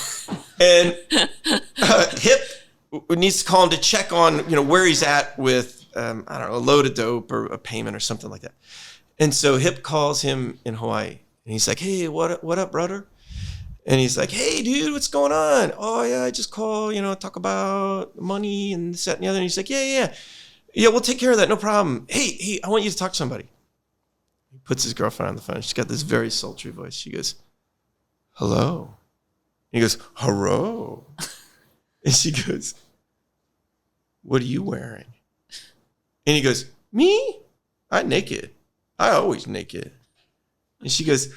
Hip needs to call him to check on, where he's at with, I don't know, a load of dope or a payment or something like that. And so Hip calls him in Hawaii, and he's like, hey, what up, brother? And he's like, hey, dude, what's going on? Oh, yeah, I just call, talk about money and this, that, and the other. And he's like, yeah, we'll take care of that. No problem. Hey, I want you to talk to somebody. He puts his girlfriend on the phone. She's got this very sultry voice. She goes, hello. And he goes, hello. And she goes, what are you wearing? And he goes, me? I'm naked. I always naked. And she goes,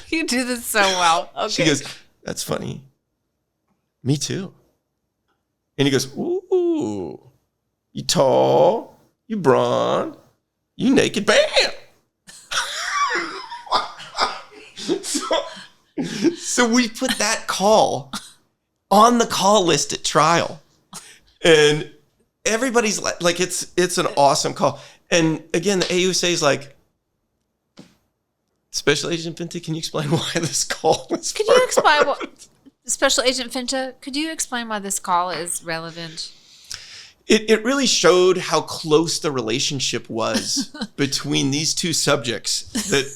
You do this so well. Okay. She goes, that's funny. Me too. And he goes, ooh, you tall, you brawn, you naked, bam. So we put that call on the call list at trial. And everybody's like it's an awesome call. And again, the AUSA is like, Special Agent Finta, can you explain why this call was Could you explain what Special Agent Finta? Could you explain why this call is relevant? It really showed how close the relationship was between these two subjects, that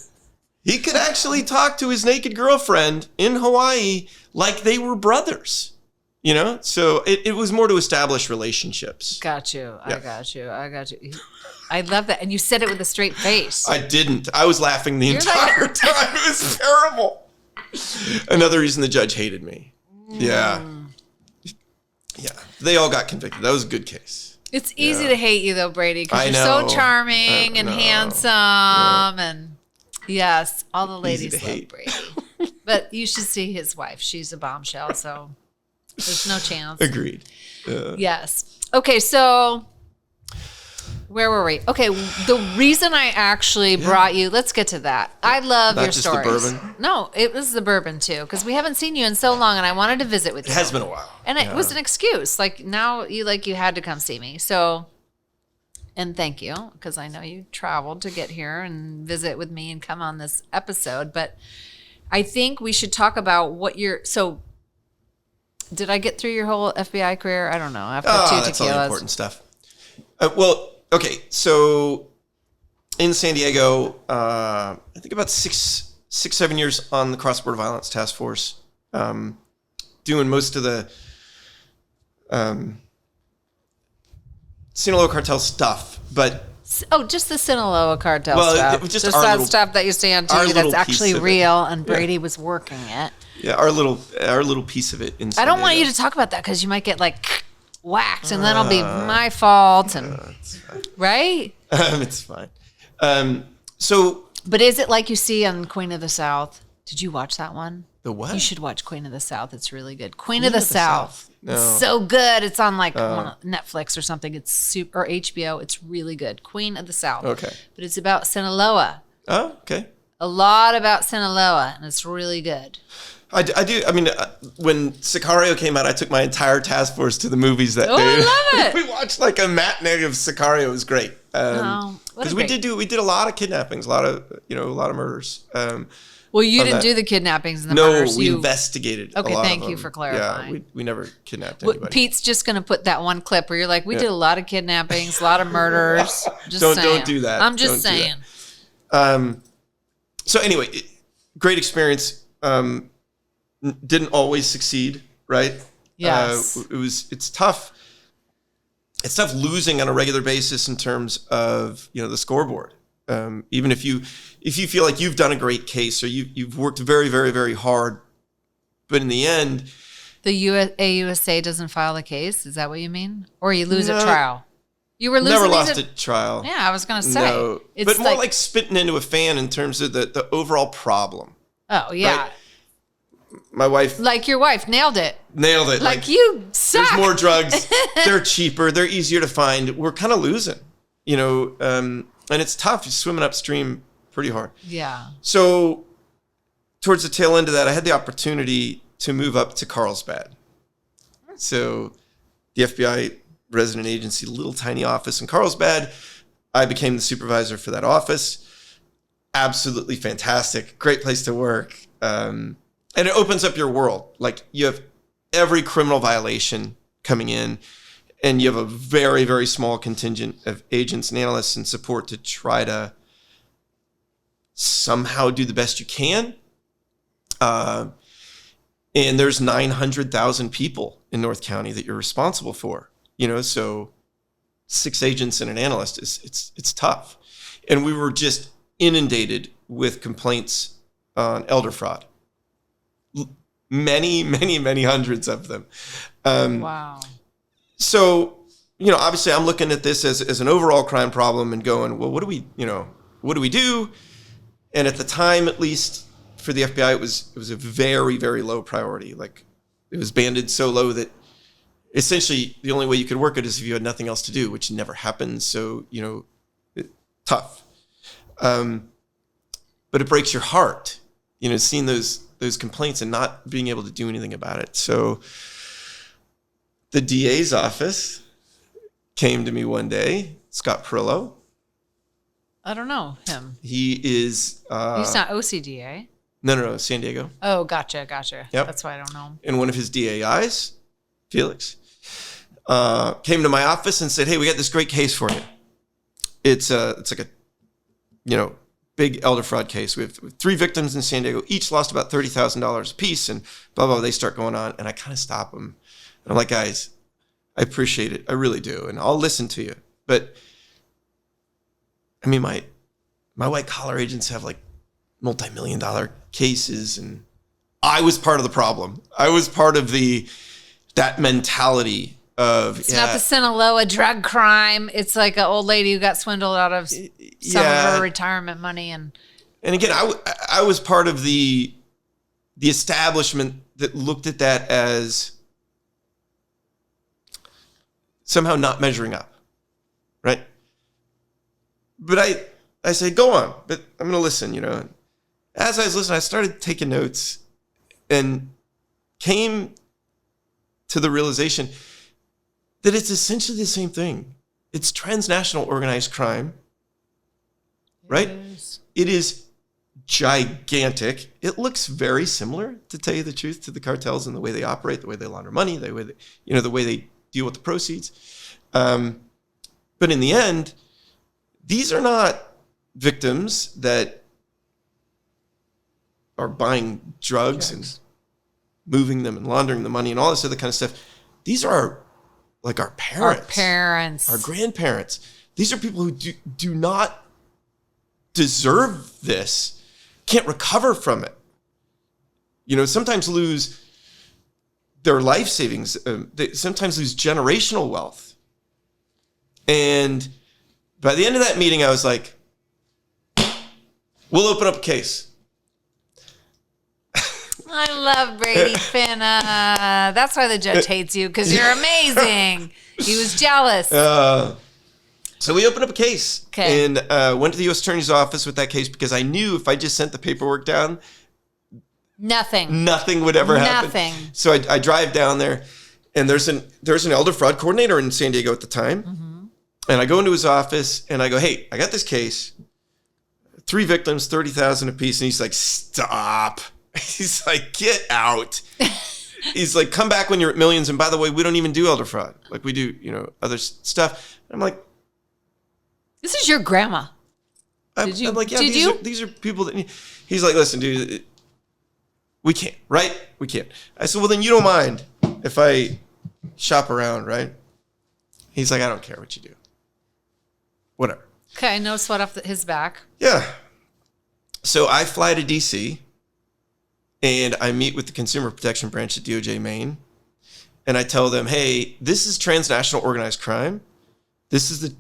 he could actually talk to his naked girlfriend in Hawaii like they were brothers. So it was more to establish relationships. Got you. Yeah. I got you. I love that. And you said it with a straight face. I didn't. I was laughing the entire time. It was terrible. Another reason the judge hated me. Yeah. They all got convicted. That was a good case. It's easy to hate you though, Brady, because you're know. so charming and handsome. And yes, all the ladies love hate. Brady. But you should see his wife. She's a bombshell, so there's no chance. Agreed. Yes. Okay, so where were we? Okay, the reason I actually brought you, let's get to that. I love Not your just stories. the bourbon? No, it was the bourbon too, because we haven't seen you in so long, and I wanted to visit with you. It has been a while. And it was an excuse. Like now you had to come see me. So, and thank you, because I know you traveled to get here and visit with me and come on this episode. But I think we should talk about so did I get through your whole FBI career? I don't know. After two that's all the tequilas. important stuff. Okay. So in San Diego, I think about 7 years on the cross-border violence task force, doing most of the Sinaloa cartel stuff, but just the Sinaloa cartel stuff. it was just that our stuff that you see on our TV little that's actually piece of it. real, and Brady was working it. yeah, our little piece of it in San I don't want Diego. you to talk about that because you might get like whacked, and then it'll be my fault. And It's fine. right? It's fine. So But is it like you see on Queen of the South? Did you watch that one? the what? You should watch Queen of the South. It's really good. Queen of the South. No. It's so good. It's on like Netflix or something. It's super, or HBO. It's really good. Queen of the South. Okay. But it's about Sinaloa. Oh, okay. A lot about Sinaloa, and it's really good. I do. I mean, when Sicario came out, I took my entire task force to the movies that day. I love it. We watched like a matinee of Sicario. It was great. Because we did a lot of kidnappings, a lot of murders. Well, you didn't do the kidnappings and the no, murders. we investigated. Okay, a lot thank of you them. for clarifying. Yeah, we never kidnapped anybody. Pete's just going to put that one clip where you're like, we did a lot of kidnappings, a lot of murders. Just don't saying. do that. I'm just saying. So anyway, great experience. Didn't always succeed, right? Yes. It's tough. It's tough losing on a regular basis in terms of the scoreboard. Even if you feel like you've done a great case or you've worked very, very, very hard, but in the end, the AUSA doesn't file the case. Is that what you mean? Or you lose at trial? You were losing. Never lost at trial. Yeah, I was going to say. No, but more like spitting into a fan in terms of the overall problem. Oh yeah. Right? My wife, like your wife, nailed it. Like you suck. There's more drugs. They're cheaper. They're easier to find. We're kind of losing, and it's tough. You're swimming upstream pretty hard. Yeah. So towards the tail end of that, I had the opportunity to move up to Carlsbad. So the FBI resident agency, little tiny office in Carlsbad. I became the supervisor for that office. Absolutely fantastic. Great place to work. And it opens up your world. Like you have every criminal violation coming in, and you have a very, very small contingent of agents and analysts and support to try to somehow do the best you can. And there's 900,000 people in North County that you're responsible for. So 6 agents and an analyst it's tough. And we were just inundated with complaints on elder fraud. Many, many, many hundreds of them. Wow. So, obviously I'm looking at this as an overall crime problem and going, well, what do we do? And at the time, at least for the FBI, it was a very, very low priority. Like it was banded so low that essentially the only way you could work it is if you had nothing else to do, which never happens. So, tough. But it breaks your heart, seeing those complaints and not being able to do anything about it. So the DA's office came to me one day, Scott Perillo. I don't know him. He is... He's not OCDA. No, San Diego. Oh, gotcha. Yep. That's why I don't know him. And one of his DAIs, Felix, came to my office and said, hey, we got this great case for you. It's like a, big elder fraud case. We have 3 victims in San Diego, each lost about $30,000 a piece, and blah, blah, they start going on. And I kind of stop them. And I'm like, guys, I appreciate it. I really do. And I'll listen to you. But I mean, my white collar agents have like multi-million-dollar cases, and I was part of the problem. I was part of that mentality of it's not the Sinaloa drug crime. It's like an old lady who got swindled out of some of her retirement money, and again, I was part of the establishment that looked at that as somehow not measuring up, right? But I said, go on, but I'm going to listen, As I was listening, I started taking notes and came to the realization that it's essentially the same thing. It's transnational organized crime, right? It is gigantic. It looks very similar, to tell you the truth, to the cartels and the way they operate, the way they launder money, the way they deal with the proceeds. But in the end, these are not victims that are buying drugs and moving them and laundering the money and all this other kind of stuff. These are like our parents, our grandparents. These are people who do not deserve this, can't recover from it. Sometimes lose their life savings. They sometimes lose generational wealth. And by the end of that meeting, I was like, we'll open up a case. I love Brady Finta. That's why the judge hates you, because you're amazing. He was jealous. So we opened up a case and went to the U.S. Attorney's office with that case because I knew if I just sent the paperwork down, Nothing would ever happen. Nothing. So I drive down there, and there's an elder fraud coordinator in San Diego at the time. Mm-hmm. And I go into his office and I go, hey, I got this case, 3 victims, 30,000 apiece. And he's like, stop. He's like, get out. He's like, come back when you're at millions. And by the way, we don't even do elder fraud. Like we do, other stuff. And I'm like, this is your grandma. I'm like, yeah, these are people that, he's like, listen, dude, we can't, right? We can't. I said, well, then you don't mind if I shop around, right? He's like, I don't care what you do. Whatever. Okay, no sweat off his back. Yeah. So I fly to D.C., and I meet with the Consumer Protection Branch at DOJ Maine, and I tell them, hey, this is transnational organized crime. This is the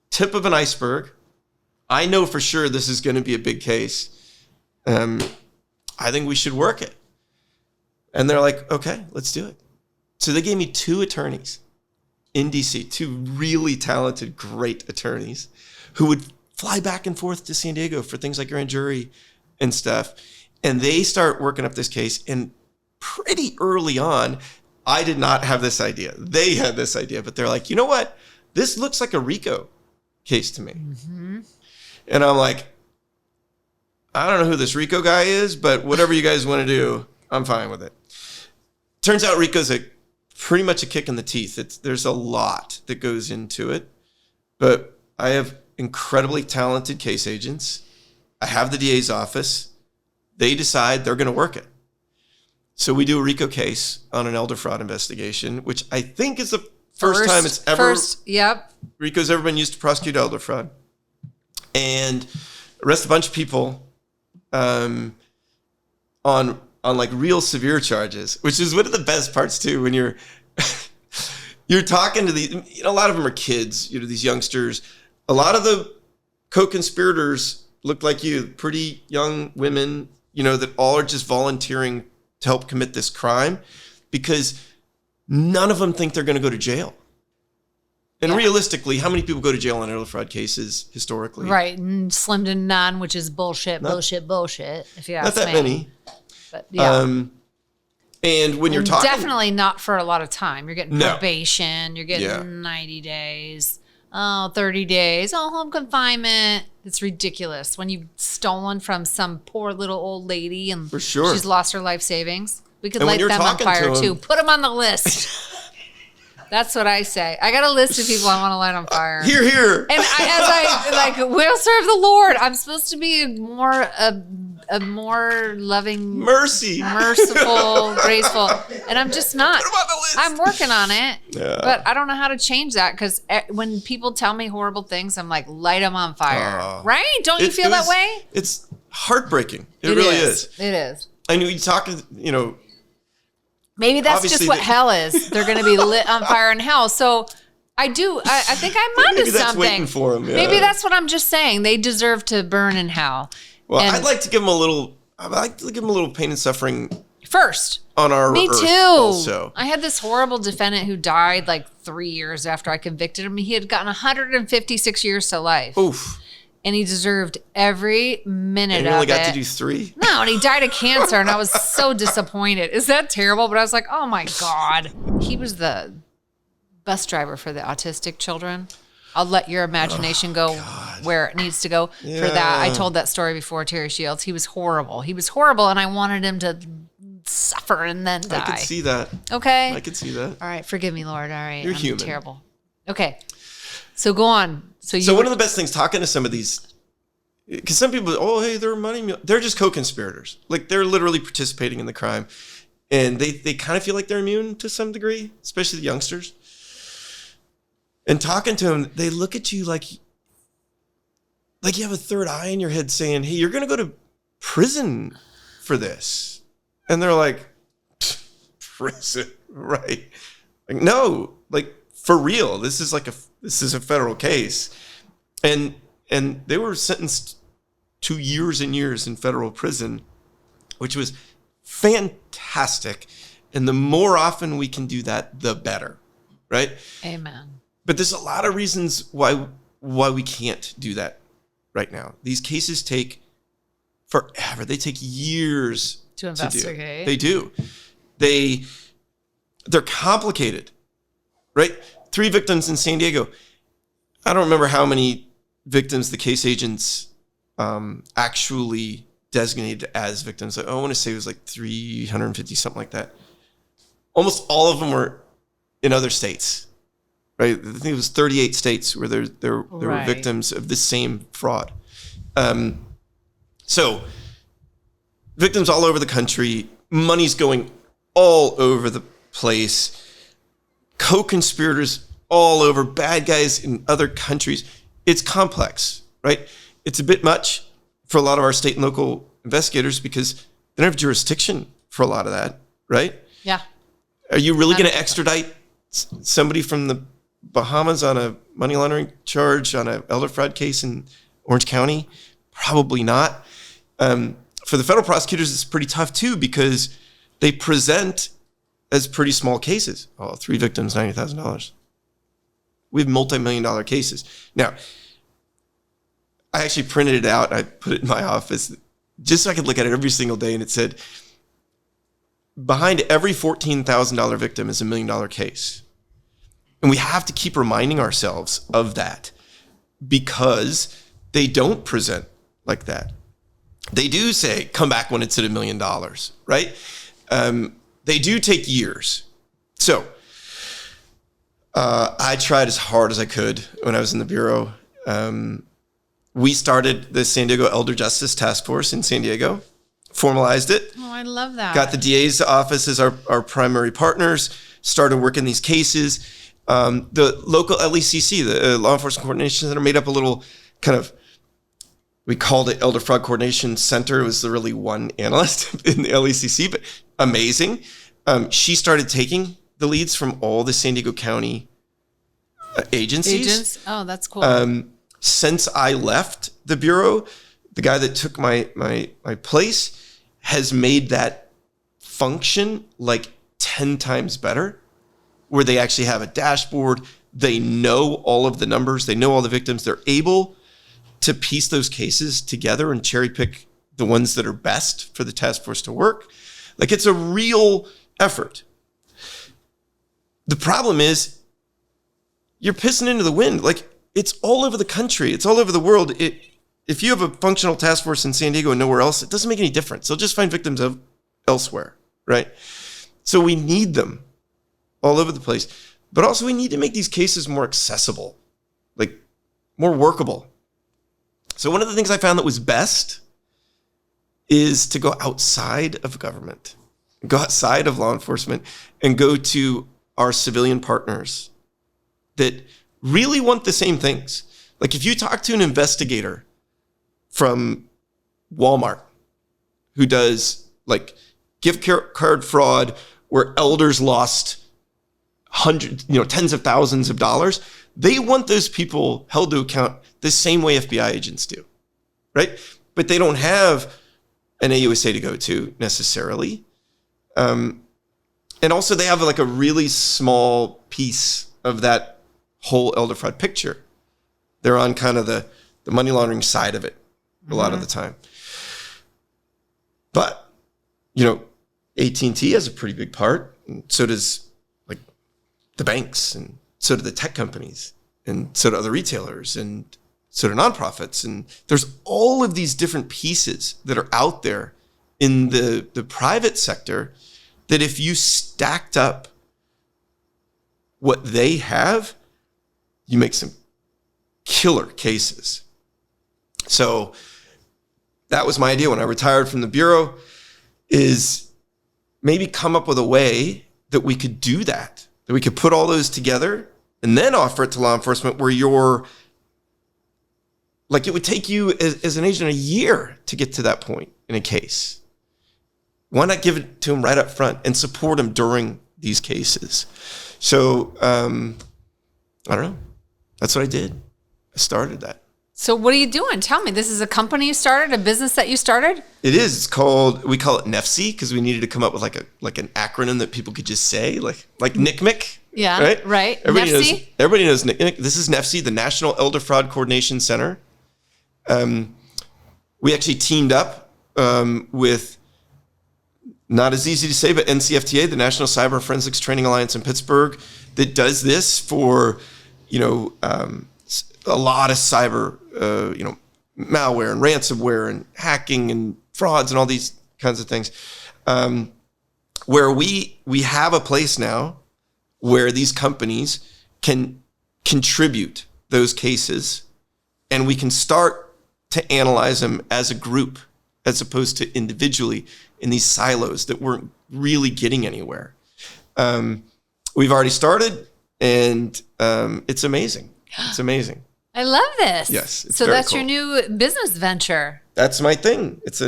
tip of an iceberg. I know for sure this is going to be a big case. I think we should work it. And they're like, okay, let's do it. So they gave me 2 attorneys in D.C., 2 really talented, great attorneys who would fly back and forth to San Diego for things like grand jury and stuff. And they start working up this case. And pretty early on, I did not have this idea. They had this idea, but they're like, you know what? This looks like a RICO case to me. Mm-hmm. And I'm like, I don't know who this RICO guy is, but whatever you guys want to do, I'm fine with it. Turns out RICO's pretty much a kick in the teeth. There's a lot that goes into it, but I have incredibly talented case agents. I have the DA's office. They decide they're going to work it. So we do a RICO case on an elder fraud investigation, which I think is the first time it's ever RICO's ever been used to prosecute elder fraud, and arrest a bunch of people on like real severe charges, which is one of the best parts too. When you're talking to these, a lot of them are kids, these youngsters. A lot of the co-conspirators look like you, pretty young women, that all are just volunteering to help commit this crime because none of them think they're going to go to jail. And realistically, how many people go to jail on elder fraud cases historically? Right, and slim to none, which is bullshit, if you ask me. Not that many. But yeah. And when you're talking... Definitely not for a lot of time. You're getting probation. You're getting 90 days. 30 days. Home confinement. It's ridiculous. When you've stolen from some poor little old lady and for sure. She's lost her life savings. We could and light them on fire too. Put them on the list. That's what I say. I got a list of people I want to light on fire. Here. And as I will serve the Lord. I'm supposed to be a more loving, merciful, graceful, and I'm just not. Put them on the list. I'm working on it, but I don't know how to change that because when people tell me horrible things, I'm like, light them on fire, right? Don't you feel that way? It's heartbreaking. It really is. It is. And you talk, Maybe that's just what hell is. They're going to be lit on fire in hell. So I think I'm onto maybe that's something. Waiting for them, yeah. Maybe that's what I'm just saying. They deserve to burn in hell. Well, I'd like to give them a little pain and suffering first. On our Me earth too. Also. I had this horrible defendant who died like 3 years after I convicted him. He had gotten 156 years to life. Oof. And he deserved every minute of it. And you only got to do 3? No, and he died of cancer, and I was so disappointed. Is that terrible? But I was like, oh my God. He was the bus driver for the autistic children. I'll let your imagination go where it needs to go for that. I told that story before, Terry Shields. He was horrible. And I wanted him to suffer and then die. I could see that. Okay? I could see that. All right, forgive me, Lord. All right, You're I'm human. Terrible. Okay, so go on. So one of the best things talking to some of these, because some people, hey, they're money, they're just co-conspirators. Like they're literally participating in the crime, and they kind of feel like they're immune to some degree, especially the youngsters. And talking to them, they look at you like you have a third eye in your head saying, hey, you're going to go to prison for this. And they're like, prison, right? Like, no, like for real. This is a federal case. And they were sentenced to years and years in federal prison, which was fantastic. And the more often we can do that, the better, right? Amen. But there's a lot of reasons why we can't do that right now. These cases take forever. They take years to investigate. They do. They're complicated, right? 3 victims in San Diego. I don't remember how many victims the case agents actually designated as victims. I want to say it was like 350, something like that. Almost all of them were in other states, right? I think it was 38 states where there were victims of this same fraud. So victims all over the country, money's going all over the place, co-conspirators all over, bad guys in other countries. It's complex, right? It's a bit much for a lot of our state and local investigators because they don't have jurisdiction for a lot of that, right? Yeah. Are you really going to extradite somebody from the Bahamas on a money laundering charge on an elder fraud case in Orange County? Probably not. For the federal prosecutors, it's pretty tough too because they present as pretty small cases. 3 victims, $90,000. We have multi-million-dollar cases. Now, I actually printed it out. I put it in my office just so I could look at it every single day, and it said, behind every $14,000 victim is $1 million case. And we have to keep reminding ourselves of that because they don't present like that. They do say, come back when it's at $1 million, right? They do take years. So I tried as hard as I could when I was in the Bureau. We started the San Diego Elder Justice Task Force in San Diego, formalized it. Oh, I love that. Got the DA's office as our primary partners, started working these cases. The local LECC, the Law Enforcement Coordination Center, made up a little kind of, we called it Elder Fraud Coordination Center. It was the really one analyst in the LECC, but amazing. She started taking the leads from all the San Diego County agencies. Oh, that's cool. Since I left the Bureau, the guy that took my place has made that function like 10 times better, where they actually have a dashboard. They know all of the numbers. They know all the victims. They're able to piece those cases together and cherry pick the ones that are best for the task force to work. Like, it's a real effort. The problem is you're pissing into the wind. Like, it's all over the country. It's all over the world. If you have a functional task force in San Diego and nowhere else, it doesn't make any difference. They'll just find victims elsewhere, right? So we need them all over the place. But also we need to make these cases more accessible, like more workable. So one of the things I found that was best is to go outside of government, go outside of law enforcement, and go to our civilian partners that really want the same things. Like, if you talk to an investigator from Walmart who does like gift card fraud where elders lost tens of thousands of dollars, they want those people held to account the same way FBI agents do, right? But they don't have an AUSA to go to necessarily. And also they have like a really small piece of that whole elder fraud picture. They're on kind of the money laundering side of it a lot of the time. But, AT&T has a pretty big part, and so does like the banks, and so do the tech companies, and so do other retailers, and so do nonprofits. And there's all of these different pieces that are out there in the private sector that if you stacked up what they have, you make some killer cases. So that was my idea when I retired from the Bureau, is maybe come up with a way that we could do that we could put all those together and then offer it to law enforcement, where you're like, it would take you as an agent a year to get to that point in a case. Why not give it to them right up front and support them during these cases? So, I don't know. That's what I did. I started that. So what are you doing? Tell me. This is a company you started, a business that you started? It is. We call it NEFC because we needed to come up with like an acronym that people could just say, like NCMEC. Yeah, right. Everybody knows NCMEC. This is NEFC, the National Elder Fraud Coordination Center. We actually teamed up with not as easy to say, but NCFTA, the National Cyber Forensics Training Alliance in Pittsburgh, that does this for, a lot of cyber, malware and ransomware and hacking and frauds and all these kinds of things, where we have a place now where these companies can contribute those cases, and we can start to analyze them as a group as opposed to individually in these silos that weren't really getting anywhere. We've already started, and it's amazing. It's amazing. I love this. Yes. It's so very that's cool. your new business venture. That's my thing. It's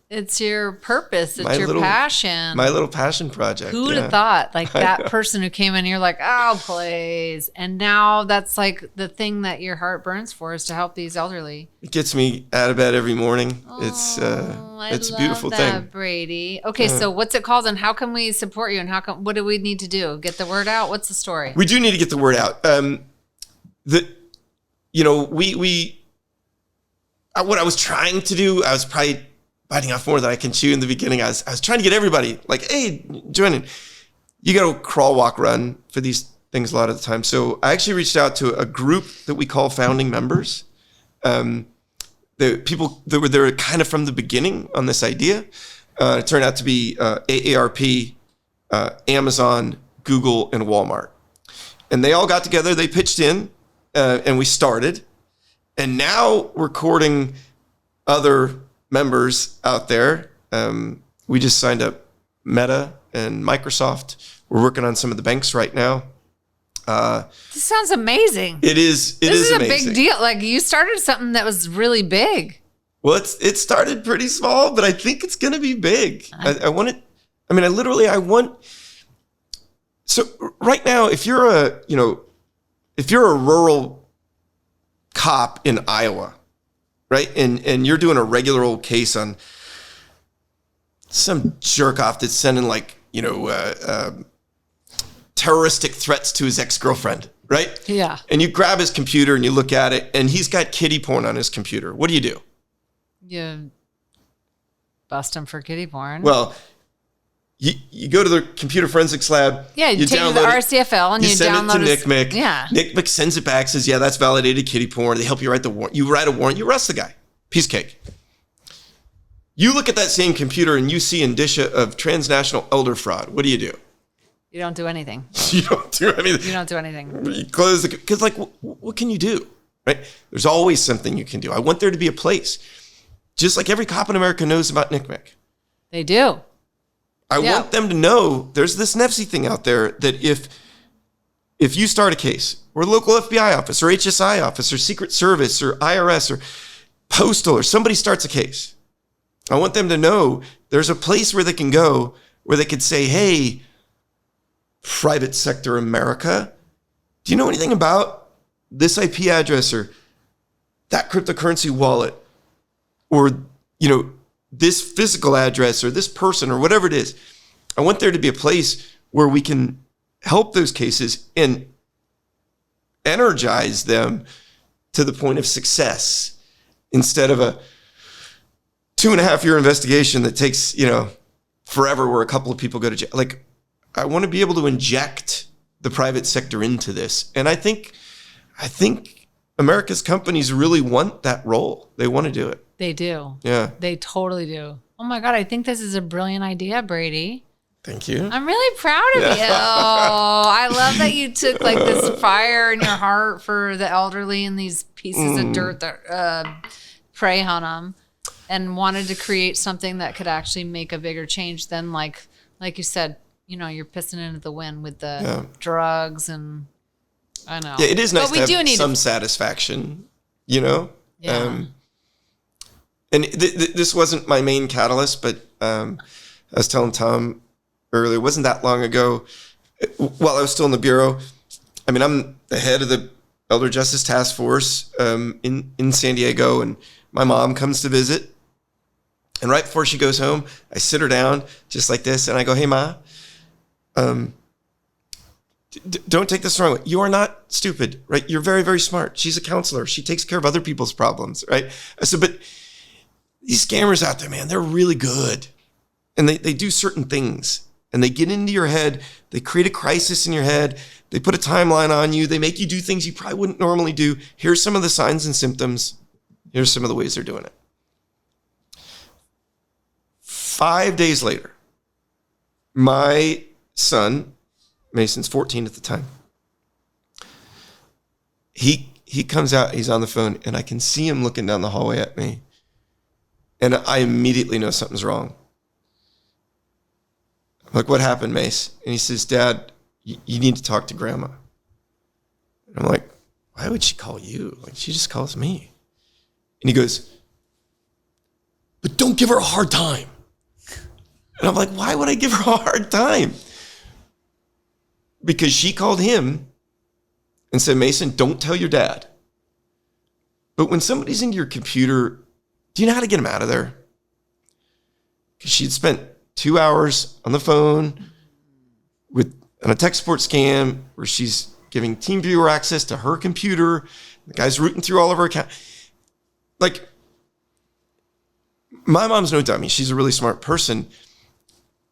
It's your purpose. It's My your little- passion. my little passion project. Who would yeah. have thought? Like I that know. person who came in, you're like, oh, please. And now that's like the thing that your heart burns for is to help these elderly. It gets me out of bed every morning. Oh, It's I a love beautiful that, thing. Brady. Okay, so what's it called, and how can we support you, and what do we need to do? Get the word out? What's the story? We do need to get the word out. What I was trying to do, I was probably biting off more than I can chew in the beginning. I was trying to get everybody like, hey, join in. You got to crawl, walk, run for these things a lot of the time. So I actually reached out to a group that we call founding members. The people that were there kind of from the beginning on this idea. It turned out to be AARP, Amazon, Google, and Walmart. And they all got together, they pitched in, and we started. And now we're courting other members out there. We just signed up Meta and Microsoft. We're working on some of the banks right now. This sounds amazing. It is This is a amazing. big deal. Like you started something that was really big. Well, it started pretty small, but I think it's going to be big. I want it. I mean, I want. So right now, if you're a rural cop in Iowa, right, and you're doing a regular old case on some jerk off that's sending terroristic threats to his ex-girlfriend, right? Yeah. And you grab his computer and you look at it, and he's got kiddie porn on his computer. What do? You bust him for kitty porn. Well, you go to the computer forensics lab. Yeah, you take it to the download RCFL and you send download it to it. NCMEC. Yeah. NCMEC sends it back, says, yeah, that's validated kitty porn. They help you write the warrant. You write a warrant, you arrest the guy. Piece of cake. You look at that same computer and you see indicia of transnational elder fraud. What do? You don't do anything. You don't do anything. You don't do anything. You close the, because what can you do, right? There's always something you can do. I want there to be a place, just like every cop in America knows about NCMEC. They do. I Yeah. want them to know there's this NEFC thing out there that if you start a case, or a local FBI office, or HSI office, or Secret Service, or IRS, or Postal, or somebody starts a case, I want them to know there's a place where they can go, where they could say, hey, private sector America, do you know anything about this IP address, or that cryptocurrency wallet, or, this physical address, or this person, or whatever it is? I want there to be a place where we can help those cases and energize them to the point of success, instead of a 2.5-year investigation that takes, forever, where a couple of people go to jail. Like, I want to be able to inject the private sector into this. And I think America's companies really want that role. They want to do it. They do. Yeah. They totally do. Oh my God, I think this is a brilliant idea, Brady. Thank you. I'm really proud of you. I love that you took like this fire in your heart for the elderly and these pieces of dirt that prey on them, and wanted to create something that could actually make a bigger change than like you said, you're pissing into the wind with the drugs, and I know. Yeah, it is nice But we to do have need some satisfaction, Yeah. And this wasn't my main catalyst, but I was telling Tom earlier, it wasn't that long ago, while I was still in the Bureau. I mean, I'm the head of the Elder Justice Task Force in San Diego, and my mom comes to visit. And right before she goes home, I sit her down just like this, and I go, hey, Ma, don't take this the wrong way. You are not stupid, right? You're very, very smart. She's a counselor. She takes care of other people's problems, right? I said, but these scammers out there, man, they're really good. and they do certain things, and they get into your head. They create a crisis in your head. They put a timeline on you. They make you do things you probably wouldn't normally do. Here's some of the signs and symptoms. Here's some of the ways they're doing it. 5 days later, my son, Mason's 14 at the time, he comes out, he's on the phone, and I can see him looking down the hallway at me. And I immediately know something's wrong. I'm like, what happened, Mace? And he says, Dad, you need to talk to Grandma. And I'm like, why would she call you? Like, she just calls me. And he goes, but don't give her a hard time. And I'm like, why would I give her a hard time? Because she called him and said, Mason, don't tell your dad. But when somebody's into your computer, do you know how to get them out of there? Because she'd spent 2 hours on the phone on a tech support scam where she's giving TeamViewer access to her computer. The guy's rooting through all of her accounts. Like, my mom's no dummy. She's a really smart person.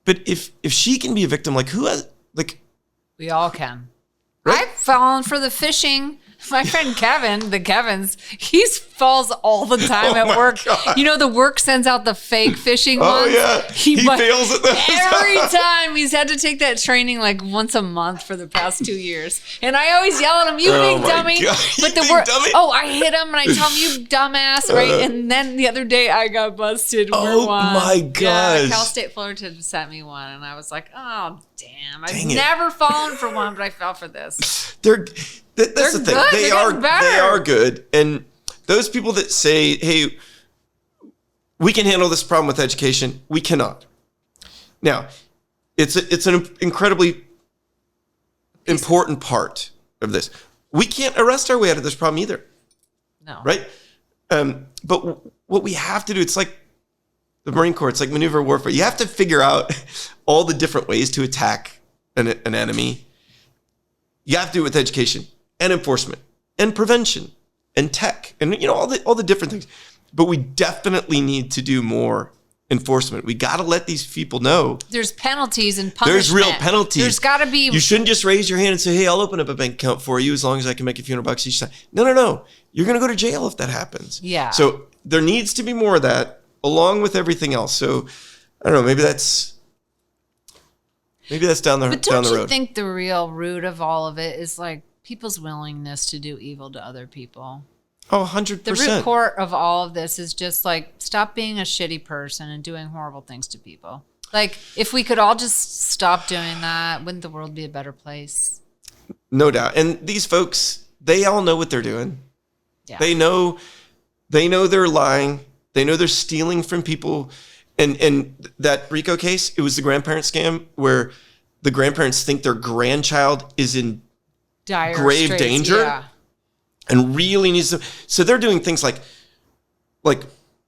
But if she can be a victim, like who has, like. We all can. Right? I've fallen for the phishing. My friend Kevin, the Kevins, he falls all the time at work. God. You know, the work sends out the fake phishing Oh, ones. yeah. He fails at those. Every time. He's had to take that training like once a month for the past 2 years. And I always yell at him, you Oh, big my dummy. God. But You big dummy? Oh, I hit him and I tell him, you dumbass, right? And then the other day I got busted. Oh, my gosh. Yeah, Cal State Fullerton sent me one. And I was like, oh, damn. I've Dang it. never fallen for one, but I fell for this. That's the thing. Good. They They're are getting better. they are good. And those people that say, hey, we can handle this problem with education, we cannot. Now, it's an incredibly important part of this. We can't arrest our way out of this problem either. No. Right? But what we have to do, it's like the Marine Corps, it's like maneuver warfare. You have to figure out all the different ways to attack an enemy. You have to do it with education and enforcement and prevention and tech and all the different things. But we definitely need to do more enforcement. We got to let these people know There's penalties and punishment. there's real penalties. There's got to be. You shouldn't just raise your hand and say, hey, I'll open up a bank account for you as long as I can make a few $100 each time. No. You're going to go to jail if that happens. Yeah. So there needs to be more of that along with everything else. So I don't know, maybe that's down the But down don't the you road. think the real root of all of it is like people's willingness to do evil to other people? Oh, 100%. The root core of all of this is just like stop being a shitty person and doing horrible things to people. Like if we could all just stop doing that, wouldn't the world be a better place? No doubt. And these folks, they all know what they're doing. Yeah. They know they're lying. They know they're stealing from people. And that Rico case, it was the grandparent scam where the grandparents think their grandchild is in Dire grave straits, danger. Yeah. And really needs to. So they're doing things like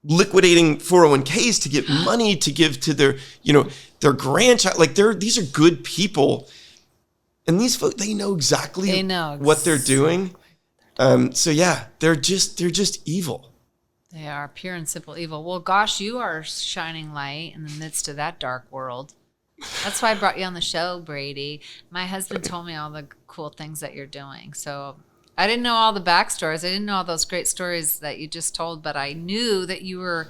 liquidating 401ks to get money to give to their grandchild. Like these are good people, and these folks, they know exactly what they're doing. So yeah, they're just evil. They are pure and simple evil. Well, gosh, you are shining light in the midst of that dark world. That's why I brought you on the show, Brady. My husband told me all the cool things that you're doing. So I didn't know all the backstories. I didn't know all those great stories that you just told, but I knew that you were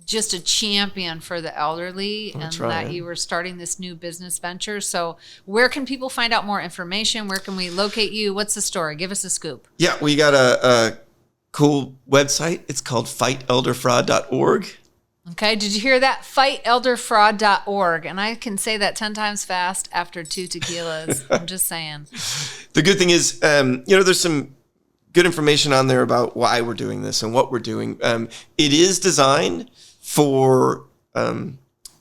just a champion for the elderly and that you were starting this new business venture. So where can people find out more information? Where can we locate you? What's the story? Give us a scoop. Yeah, we got a cool website. It's called fightelderfraud.org. Okay, did you hear that? Fightelderfraud.org. And I can say that 10 times fast after 2 tequilas. I'm just saying. The good thing is, there's some good information on there about why we're doing this and what we're doing. It is designed for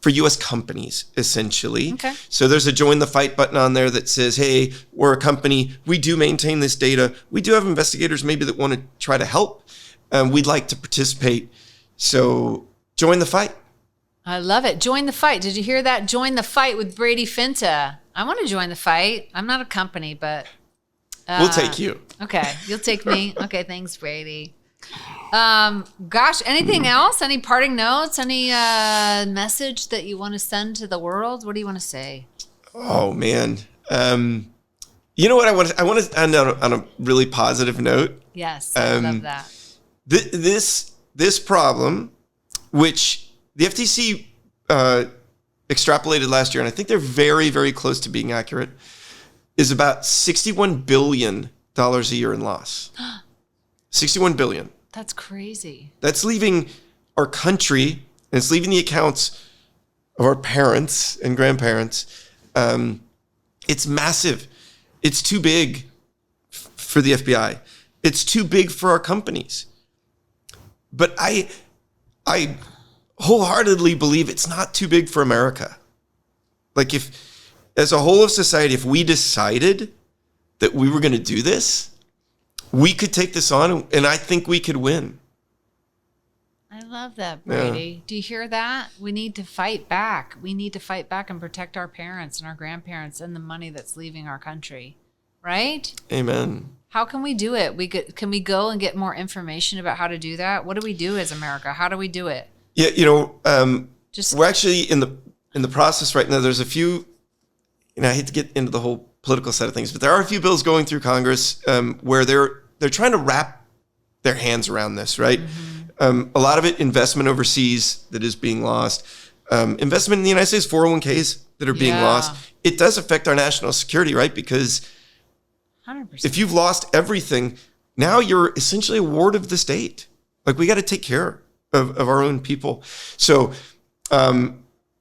U.S. companies, essentially. Okay. So there's a join the fight button on there that says, hey, we're a company. We do maintain this data. We do have investigators maybe that want to try to help. We'd like to participate. So join the fight. I love it. Join the fight. Did you hear that? Join the fight with Brady Finta. I want to join the fight. I'm not a company, but... We'll take you. Okay, you'll take me. Okay, thanks, Brady. Gosh, anything else? Any parting notes? Any message that you want to send to the world? What do you want to say? Oh man. You know what I want to end on a really positive note. Yes, I love that. This problem, which the FTC extrapolated last year, and I think they're very, very close to being accurate, is about $61 billion a year in loss. 61 billion. That's crazy. That's leaving our country, and it's leaving the accounts of our parents and grandparents. It's massive. It's too big for the FBI. It's too big for our companies. But I wholeheartedly believe it's not too big for America. Like if, as a whole of society, if we decided that we were going to do this, we could take this on, and I think we could win. I love that, Brady. Yeah. Do you hear that? We need to fight back. We need to fight back and protect our parents and our grandparents and the money that's leaving our country. Right? Amen. How can we do it? Can we go and get more information about how to do that? What do we do as America? How do we do it? Yeah, we're actually in the process right now. There's a few, I hate to get into the whole political side of things, but there are a few bills going through Congress where they're trying to wrap their hands around this, right? Mm-hmm. A lot of it investment overseas that is being lost. Investment in the United States, 401ks that are being lost. It does affect our national security, right? Because 100%. if you've lost everything, now you're essentially a ward of the state. Like we got to take care of our own people. So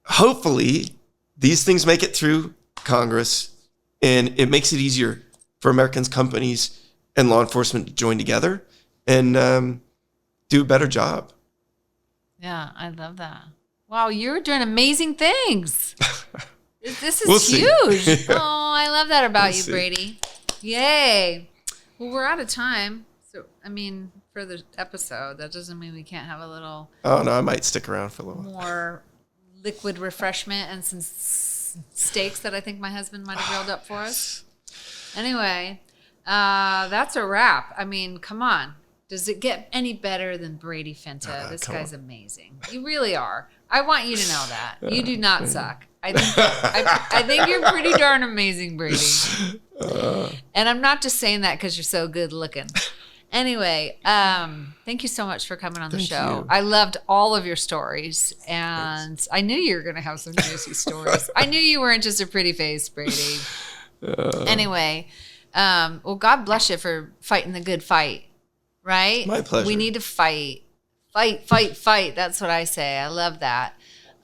hopefully these things make it through Congress, and it makes it easier for Americans, companies, and law enforcement to join together and do a better job. Yeah, I love that. Wow, you're doing amazing things. This is We'll huge. see. Oh, I love that about We'll you, see. Brady. Yay. Well, we're out of time. So, for the episode, that doesn't mean we can't have a little Oh, no, I might stick around for a little while. more liquid refreshment and some steaks that I think my husband might have grilled up for us. Anyway, that's a wrap. Come on. Does it get any better than Brady Finta? This guy's amazing. You really are. I want you to know that. You do not suck. I think you're pretty darn amazing, Brady. And I'm not just saying that because you're so good looking. Anyway, thank you so much for coming on the show. You. I loved all of your stories, and I knew you were going to have some juicy stories. I knew you weren't just a pretty face, Brady. Anyway, well, God bless you for fighting the good fight, right? My pleasure. We need to fight. Fight. That's what I say. I love that.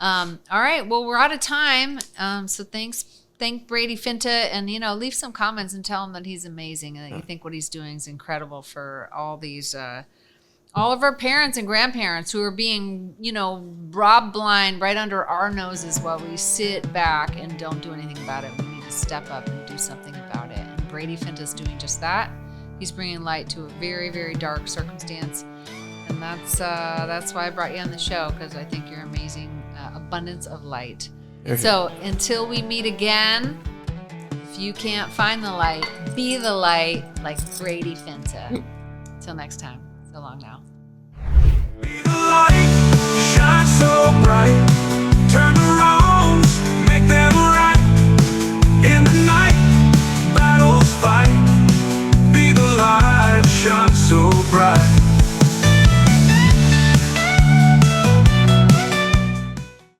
All right. Well, we're out of time. So thank Brady Finta, and leave some comments and tell him that he's amazing and that you think what he's doing is incredible for all these all of our parents and grandparents who are being robbed blind right under our noses while we sit back and don't do anything about it. We need to step up and do something about it, and Brady Finta is doing just that. He's bringing light to a very, very dark circumstance, and that's why I brought you on the show, because I think you're amazing. Abundance of light. So until we meet again, if you can't find the light, be the light like Brady Finta. Till next time. So long now. Be the light, shine so bright.